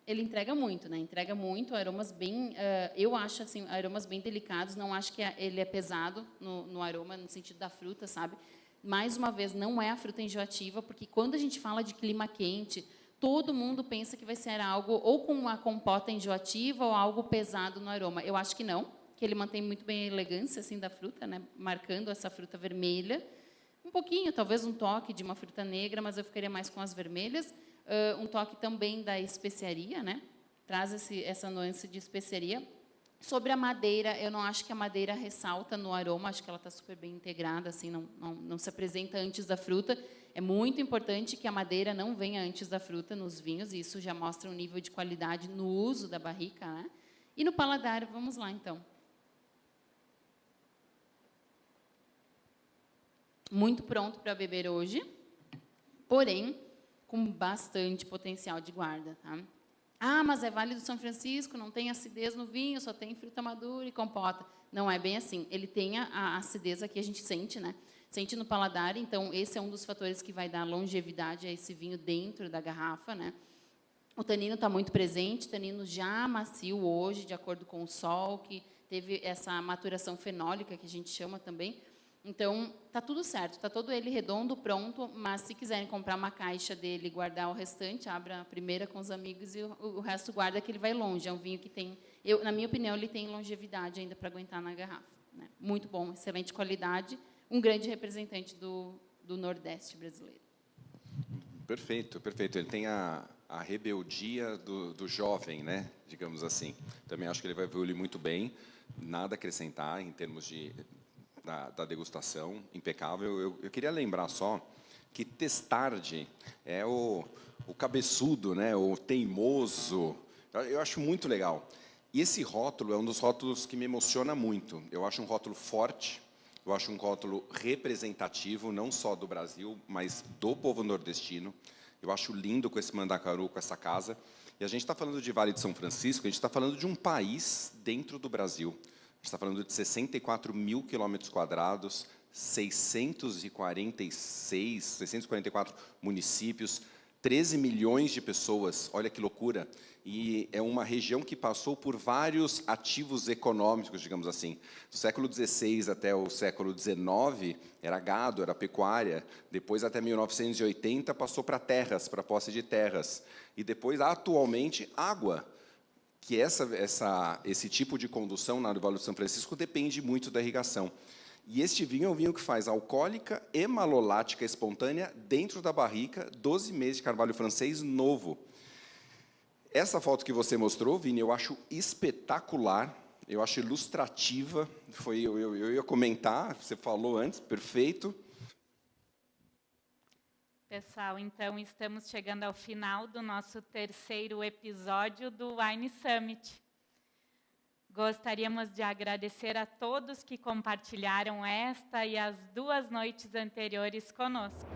ele entrega muito, né? Entrega muito, aromas bem... eu acho, assim, aromas bem delicados, não acho que ele é pesado no aroma, no sentido da fruta, sabe? Mais uma vez, não é a fruta enjoativa, porque quando a gente fala de clima quente, todo mundo pensa que vai ser algo ou com uma compota enjoativa ou algo pesado no aroma. Eu acho que não, que ele mantém muito bem a elegância assim da fruta, né, marcando essa fruta vermelha. Um pouquinho, talvez um toque de uma fruta negra, mas eu ficaria mais com as vermelhas. Um toque também da especiaria, né? Traz essa nuance de especiaria. Sobre a madeira, eu não acho que a madeira ressalta no aroma, acho que ela está super bem integrada, assim, não se apresenta antes da fruta. É muito importante que a madeira não venha antes da fruta nos vinhos, e isso já mostra um nível de qualidade no uso da barrica, né? E no paladar, vamos lá, então. Muito pronto para beber hoje, porém, com bastante potencial de guarda, tá? Mas é Vale do São Francisco, não tem acidez no vinho, só tem fruta madura e compota. Não é bem assim. Ele tem a acidez aqui, a gente sente, né? Sente no paladar, então esse é um dos fatores que vai dar longevidade a esse vinho dentro da garrafa, né? O tanino está muito presente, tanino já macio hoje, de acordo com o sol, que teve essa maturação fenólica, que a gente chama também. Então, está tudo certo, está todo ele redondo, pronto, mas se quiserem comprar uma caixa dele e guardar o restante, abra a primeira com os amigos e o resto guarda, que ele vai longe. É um vinho que tem, na minha opinião, ele tem longevidade ainda para aguentar na garrafa. Né? Muito bom, excelente qualidade, um grande representante do Nordeste brasileiro. Perfeito, perfeito. Ele tem a rebeldia do jovem, né? Digamos assim. Também acho que ele vai evoluir muito bem. Nada a acrescentar em termos da degustação, impecável. Eu queria lembrar só que Testardi é o cabeçudo, né? O teimoso. Eu acho muito legal. E esse rótulo é um dos rótulos que me emociona muito. Eu acho um rótulo forte, eu acho um rótulo representativo, não só do Brasil, mas do povo nordestino. Eu acho lindo com esse mandacaru, com essa casa. E a gente está falando de Vale de São Francisco, a gente está falando de um país dentro do Brasil. A gente está falando de 64 mil quilômetros quadrados, 644 municípios, 13 milhões de pessoas, olha que loucura. E é uma região que passou por vários ativos econômicos, digamos assim. Do século XVI até o século XIX, era gado, era pecuária. Depois, até 1980, passou para terras, para posse de terras. E depois, atualmente, água. Que esse tipo de condução na Vale do São Francisco depende muito da irrigação. E este vinho é um vinho que faz alcoólica e malolática espontânea dentro da barrica, 12 meses de carvalho francês novo. Essa foto que você mostrou, Vini, eu acho espetacular, eu acho ilustrativa. Eu ia comentar, você falou antes, perfeito. Pessoal, então estamos chegando ao final do nosso 3º episódio do Wine Summit. Gostaríamos de agradecer a todos que compartilharam esta e as 2 noites anteriores conosco.